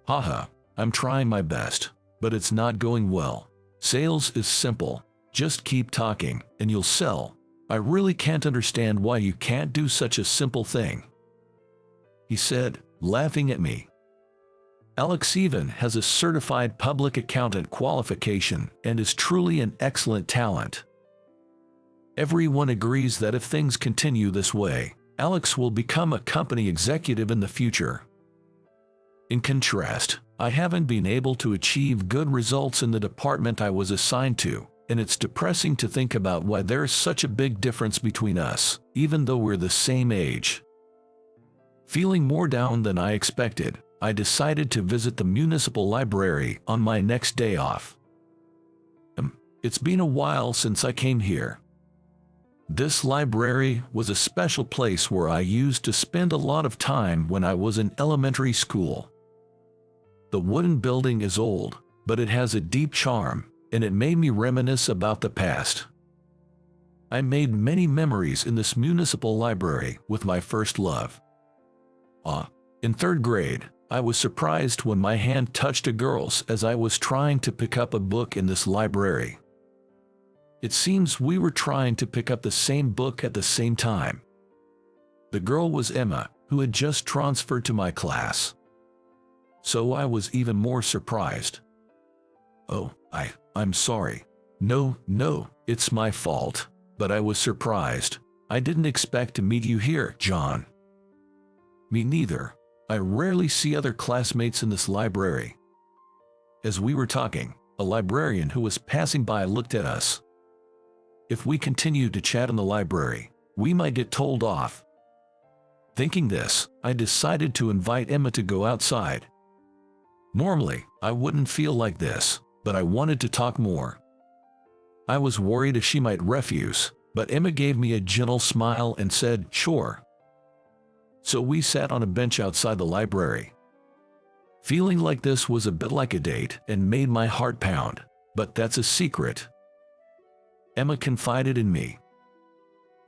Haha, I'm trying my best, but it's not going well. Sales is simple. Just keep talking, and you'll sell. I really can't understand why you can't do such a simple thing, he said, laughing at me. Alex even has a certified public accountant qualification and is truly an excellent talent. Everyone agrees that if things continue this way, Alex will become a company executive in the future. In contrast, I haven't been able to achieve good results in the department I was assigned to, and it's depressing to think about why there's such a big difference between us, even though we're the same age. Feeling more down than I expected, I decided to visit the municipal library on my next day off. It's been a while since I came here. This library was a special place where I used to spend a lot of time when I was in elementary school. The wooden building is old, but it has a deep charm, and it made me reminisce about the past. I made many memories in this municipal library with my first love. In third grade, I was surprised when my hand touched a girl's as I was trying to pick up a book in this library. It seems we were trying to pick up the same book at the same time. The girl was Emma, who had just transferred to my class. So I was even more surprised. Oh, I'm sorry. No, it's my fault, but I was surprised. I didn't expect to meet you here, John. Me neither. I rarely see other classmates in this library. As we were talking, a librarian who was passing by looked at us. If we continued to chat in the library, we might get told off. Thinking this, I decided to invite Emma to go outside. Normally, I wouldn't feel like this, but I wanted to talk more. I was worried if she might refuse, but Emma gave me a gentle smile and said, sure. So we sat on a bench outside the library. Feeling like this was a bit like a date and made my heart pound, but that's a secret. Emma confided in me.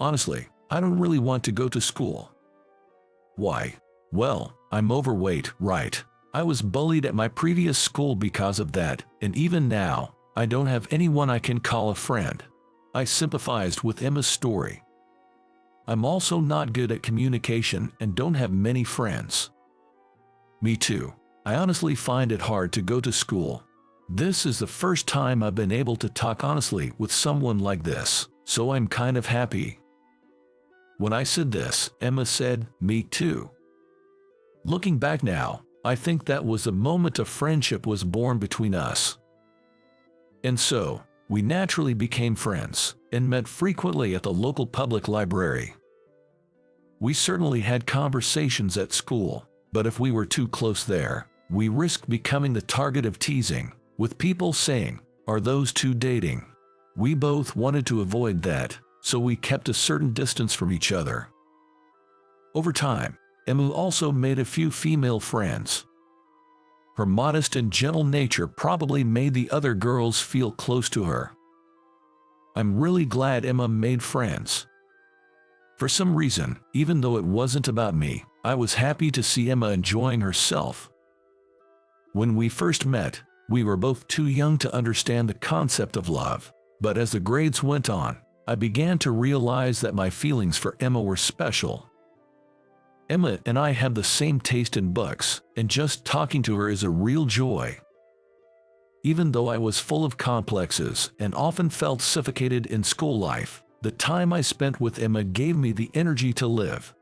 Honestly, I don't really want to go to school. Why? Well, I'm overweight, right? I was bullied at my previous school because of that, and even now, I don't have anyone I can call a friend. I sympathized with Emma's story. I'm also not good at communication and don't have many friends. Me too. I honestly find it hard to go to school. This is the first time I've been able to talk honestly with someone like this, so I'm kind of happy. When I said this, Emma said, me too. Looking back now, I think that was the moment a friendship was born between us. And so, we naturally became friends, and met frequently at the local public library. We certainly had conversations at school, but if we were too close there, we risked becoming the target of teasing, with people saying, "Are those two dating?" We both wanted to avoid that, so we kept a certain distance from each other. Over time, Emma also made a few female friends. Her modest and gentle nature probably made the other girls feel close to her. I'm really glad Emma made friends. For some reason, even though it wasn't about me, I was happy to see Emma enjoying herself. When we first met, we were both too young to understand the concept of love, but as the grades went on, I began to realize that my feelings for Emma were special. Emma and I have the same taste in books, and just talking to her is a real joy. Even though I was full of complexes and often felt suffocated in school life, the time I spent with Emma gave me the energy to live.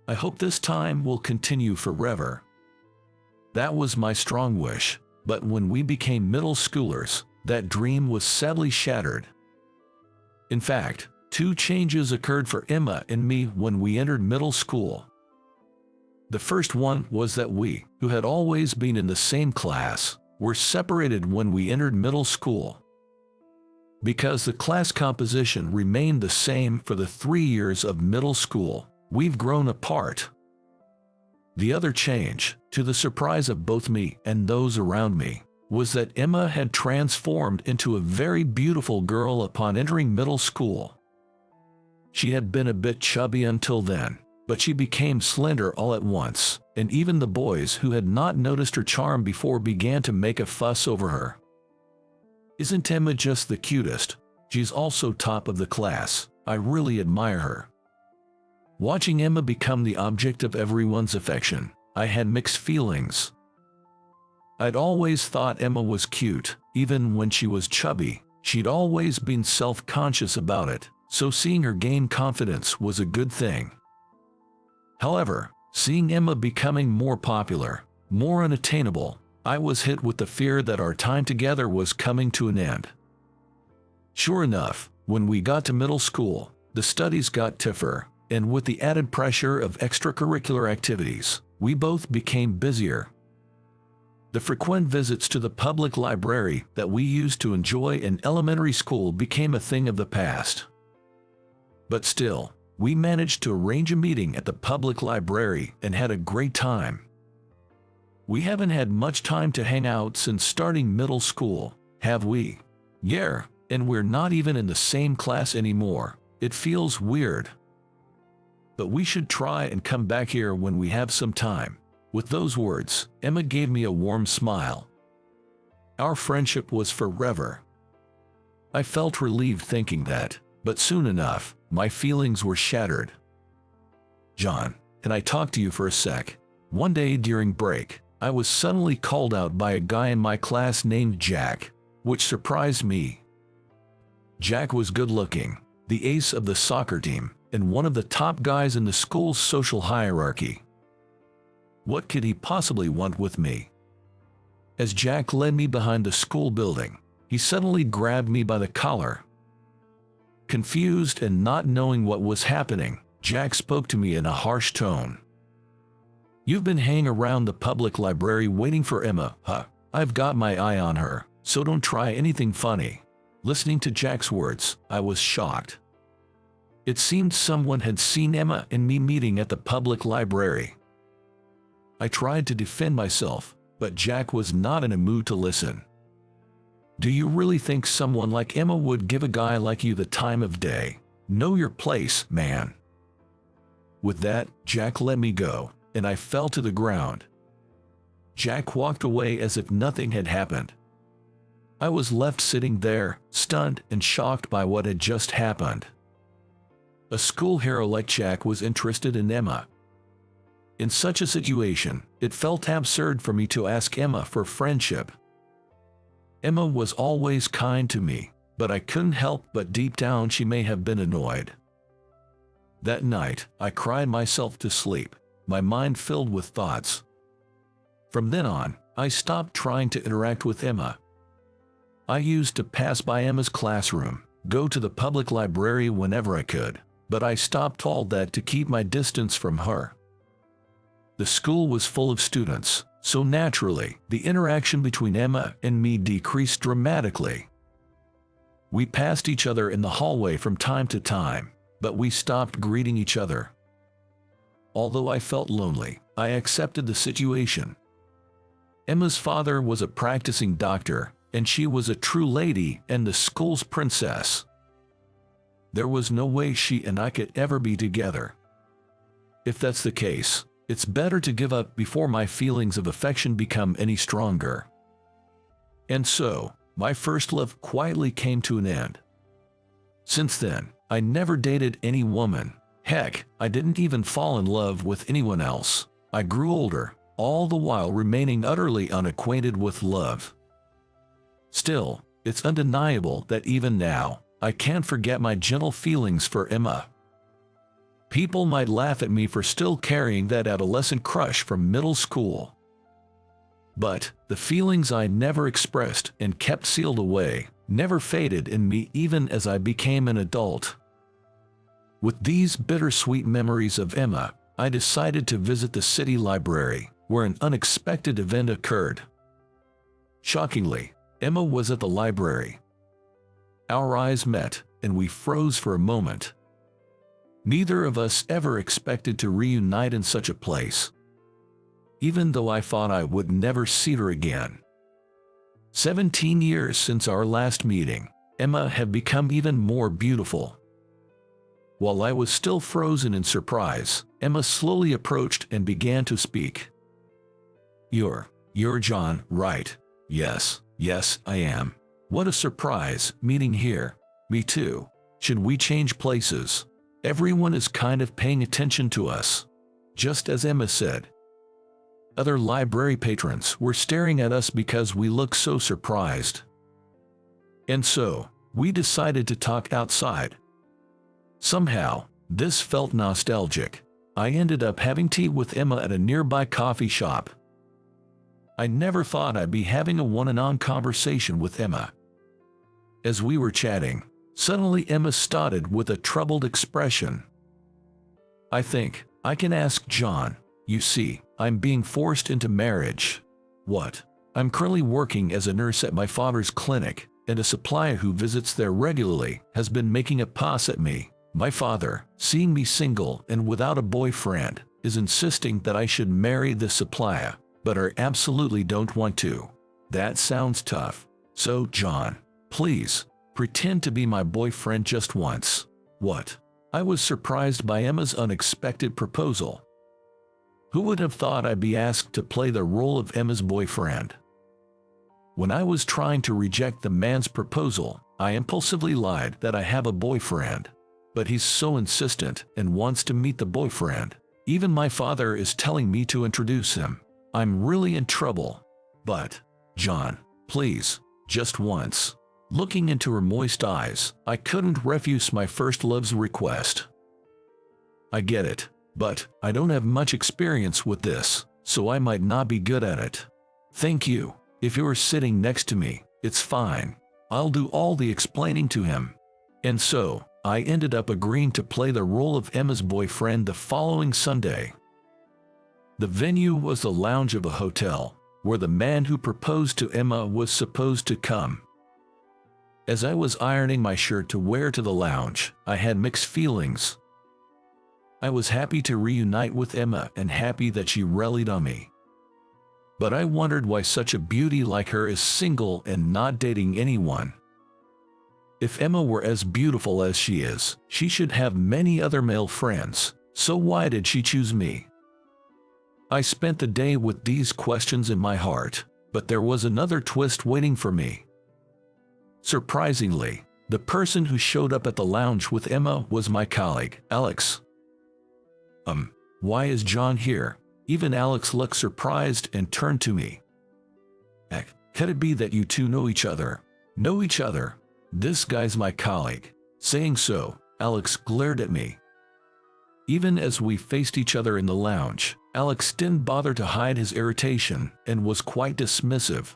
I hope this time will continue forever. That was my strong wish, but when we became middle schoolers, that dream was sadly shattered. In fact, 2 changes occurred for Emma and me when we entered middle school. The first one was that we, who had always been in the same class, were separated when we entered middle school. Because the class composition remained the same for the 3 years of middle school, we've grown apart. The other change, to the surprise of both me and those around me, was that Emma had transformed into a very beautiful girl upon entering middle school. She had been a bit chubby until then, but she became slender all at once, and even the boys who had not noticed her charm before began to make a fuss over her. Isn't Emma just the cutest? She's also top of the class. I really admire her. Watching Emma become the object of everyone's affection, I had mixed feelings. I'd always thought Emma was cute, even when she was chubby. She'd always been self-conscious about it, so seeing her gain confidence was a good thing. However, seeing Emma becoming more popular, more unattainable, I was hit with the fear that our time together was coming to an end. Sure enough, when we got to middle school, the studies got tougher, and with the added pressure of extracurricular activities, we both became busier. The frequent visits to the public library that we used to enjoy in elementary school became a thing of the past. But still, we managed to arrange a meeting at the public library and had a great time. We haven't had much time to hang out since starting middle school, have we? Yeah, and we're not even in the same class anymore. It feels weird. But we should try and come back here when we have some time. With those words, Emma gave me a warm smile. Our friendship was forever. I felt relieved thinking that, but soon enough, my feelings were shattered. John, can I talk to you for a sec? One day during break, I was suddenly called out by a guy in my class named Jack, which surprised me. Jack was good-looking, the ace of the soccer team, and one of the top guys in the school's social hierarchy. What could he possibly want with me? As Jack led me behind the school building, he suddenly grabbed me by the collar. Confused and not knowing what was happening, Jack spoke to me in a harsh tone. "You've been hanging around the public library waiting for Emma, huh? I've got my eye on her, so don't try anything funny." Listening to Jack's words, I was shocked. It seemed someone had seen Emma and me meeting at the public library. I tried to defend myself, but Jack was not in a mood to listen. "Do you really think someone like Emma would give a guy like you the time of day? Know your place, man." With that, Jack let me go, and I fell to the ground. Jack walked away as if nothing had happened. I was left sitting there, stunned and shocked by what had just happened. A school hero like Jack was interested in Emma. In such a situation, it felt absurd for me to ask Emma for friendship. Emma was always kind to me, but I couldn't help but deep down she may have been annoyed. That night, I cried myself to sleep, my mind filled with thoughts. From then on, I stopped trying to interact with Emma. I used to pass by Emma's classroom, go to the public library whenever I could, but I stopped all that to keep my distance from her. The school was full of students, so naturally, the interaction between Emma and me decreased dramatically. We passed each other in the hallway from time to time, but we stopped greeting each other. Although I felt lonely, I accepted the situation. Emma's father was a practicing doctor, and she was a true lady and the school's princess. There was no way she and I could ever be together. If that's the case, it's better to give up before my feelings of affection become any stronger. And so, my first love quietly came to an end. Since then, I never dated any woman. Heck, I didn't even fall in love with anyone else. I grew older, all the while remaining utterly unacquainted with love. Still, it's undeniable that even now, I can't forget my gentle feelings for Emma. People might laugh at me for still carrying that adolescent crush from middle school. But the feelings I never expressed and kept sealed away never faded in me even as I became an adult. With these bittersweet memories of Emma, I decided to visit the city library, where an unexpected event occurred. Shockingly, Emma was at the library. Our eyes met, and we froze for a moment. Neither of us ever expected to reunite in such a place, even though I thought I would never see her again. 17 years since our last meeting, Emma had become even more beautiful. While I was still frozen in surprise, Emma slowly approached and began to speak. You're John, right? Yes, I am. What a surprise, meeting here. Me too. Should we change places? Everyone is kind of paying attention to us. Just as Emma said. Other library patrons were staring at us because we looked so surprised. And so, we decided to talk outside. Somehow, this felt nostalgic. I ended up having tea with Emma at a nearby coffee shop. I never thought I'd be having a one-on-one conversation with Emma. As we were chatting, suddenly Emma started with a troubled expression. I think I can ask John. You see, I'm being forced into marriage. What? I'm currently working as a nurse at my father's clinic, and a supplier who visits there regularly has been making a pass at me. My father, seeing me single and without a boyfriend, is insisting that I should marry the supplier, but I absolutely don't want to. That sounds tough. So, John, please, pretend to be my boyfriend just once. What? I was surprised by Emma's unexpected proposal. Who would have thought I'd be asked to play the role of Emma's boyfriend? When I was trying to reject the man's proposal, I impulsively lied that I have a boyfriend. But he's so insistent and wants to meet the boyfriend. Even my father is telling me to introduce him. I'm really in trouble. But, John, please, just once. Looking into her moist eyes, I couldn't refuse my first love's request. I get it, but I don't have much experience with this, so I might not be good at it. Thank you. If you're sitting next to me, it's fine. I'll do all the explaining to him. And so, I ended up agreeing to play the role of Emma's boyfriend the following Sunday. The venue was the lounge of a hotel, where the man who proposed to Emma was supposed to come. As I was ironing my shirt to wear to the lounge, I had mixed feelings. I was happy to reunite with Emma and happy that she rallied on me. But I wondered why such a beauty like her is single and not dating anyone. If Emma were as beautiful as she is, she should have many other male friends, so why did she choose me? I spent the day with these questions in my heart, but there was another twist waiting for me. Surprisingly, the person who showed up at the lounge with Emma was my colleague, Alex. Why is John here? Even Alex looked surprised and turned to me. Could it be that you two know each other? Know each other? This guy's my colleague. Saying so, Alex glared at me. Even as we faced each other in the lounge, Alex didn't bother to hide his irritation and was quite dismissive.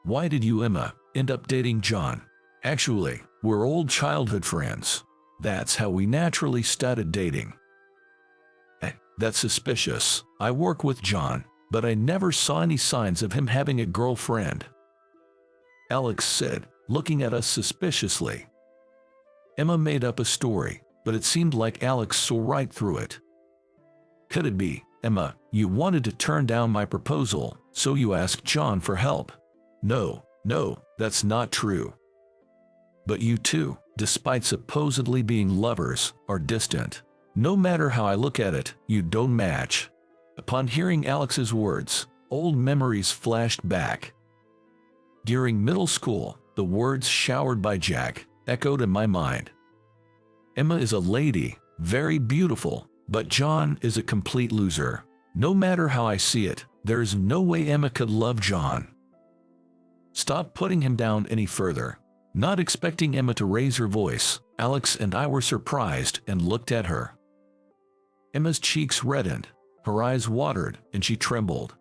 Why did you, Emma, end up dating John? Actually, we're old childhood friends. That's how we naturally started dating. That's suspicious. I work with John, but I never saw any signs of him having a girlfriend. Alex said, looking at us suspiciously. Emma made up a story, but it seemed like Alex saw right through it. Could it be, Emma, you wanted to turn down my proposal, so you asked John for help? No, that's not true. But you two, despite supposedly being lovers, are distant. No matter how I look at it, you don't match. Upon hearing Alex's words, old memories flashed back. During middle school, the words showered by Jack echoed in my mind. Emma is a lady, very beautiful, but John is a complete loser. No matter how I see it, there is no way Emma could love John. Stop putting him down any further. Not expecting Emma to raise her voice, Alex and I were surprised and looked at her. Emma's cheeks reddened, her eyes watered, and she trembled.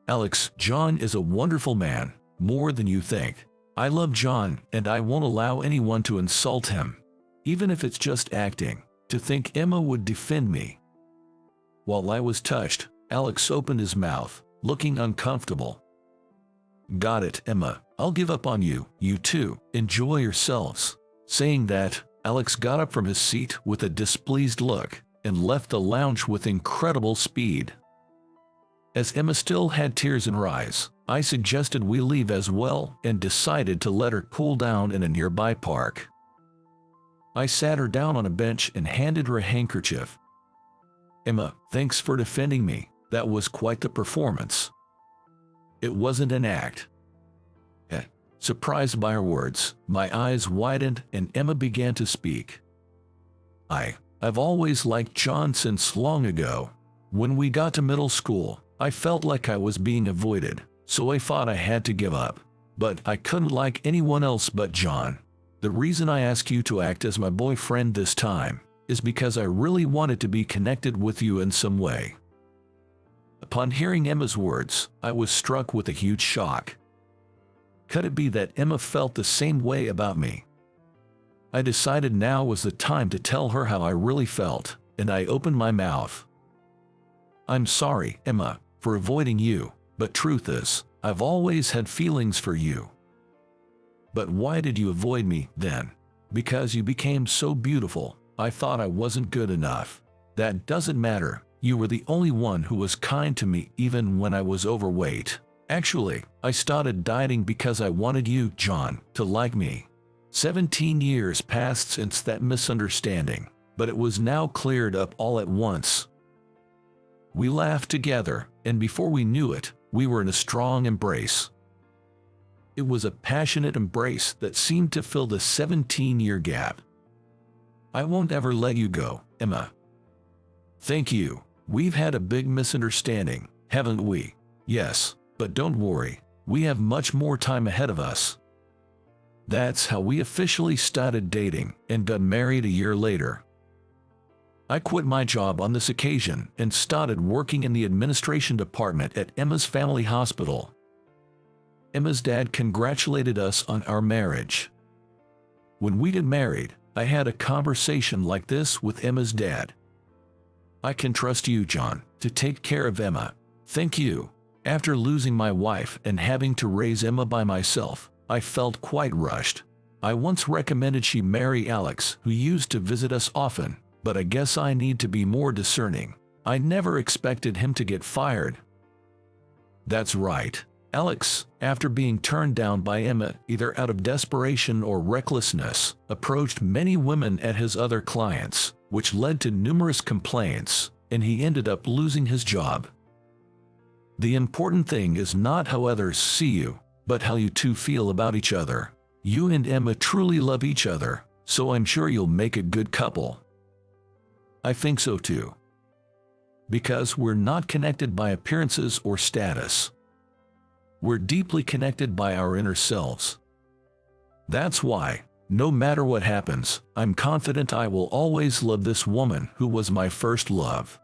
Alex, John is a wonderful man, more than you think. I love John, and I won't allow anyone to insult him. Even if it's just acting. To think Emma would defend me. While I was touched, Alex opened his mouth, looking uncomfortable. Got it, Emma. I'll give up on you. You two, enjoy yourselves. Saying that, Alex got up from his seat with a displeased look and left the lounge with incredible speed. As Emma still had tears in her eyes, I suggested we leave as well and decided to let her cool down in a nearby park. I sat her down on a bench and handed her a handkerchief. Emma, thanks for defending me. That was quite the performance. It wasn't an act. Surprised by her words, my eyes widened and Emma began to speak. I've always liked John since long ago. When we got to middle school, I felt like I was being avoided, so I thought I had to give up. But I couldn't like anyone else but John. The reason I asked you to act as my boyfriend this time is because I really wanted to be connected with you in some way. Upon hearing Emma's words, I was struck with a huge shock. Could it be that Emma felt the same way about me? I decided now was the time to tell her how I really felt, and I opened my mouth. I'm sorry, Emma, for avoiding you, but truth is, I've always had feelings for you. But why did you avoid me, then? Because you became so beautiful, I thought I wasn't good enough. That doesn't matter, you were the only one who was kind to me even when I was overweight. Actually, I started dieting because I wanted you, John, to like me. 17 years passed since that misunderstanding, but it was now cleared up all at once. We laughed together, and before we knew it, we were in a strong embrace. It was a passionate embrace that seemed to fill the 17-year gap. I won't ever let you go, Emma. Thank you. We've had a big misunderstanding, haven't we? Yes, but don't worry, we have much more time ahead of us. That's how we officially started dating and got married a year later. I quit my job on this occasion and started working in the administration department at Emma's family hospital. Emma's dad congratulated us on our marriage. When we got married, I had a conversation like this with Emma's dad. I can trust you, John, to take care of Emma. Thank you. After losing my wife and having to raise Emma by myself, I felt quite rushed. I once recommended she marry Alex, who used to visit us often, but I guess I need to be more discerning. I never expected him to get fired. That's right. Alex, after being turned down by Emma either out of desperation or recklessness, approached many women at his other clients, which led to numerous complaints, and he ended up losing his job. The important thing is not how others see you, but how you two feel about each other. You and Emma truly love each other, so I'm sure you'll make a good couple. I think so too. Because we're not connected by appearances or status. We're deeply connected by our inner selves. That's why, no matter what happens, I'm confident I will always love this woman who was my first love.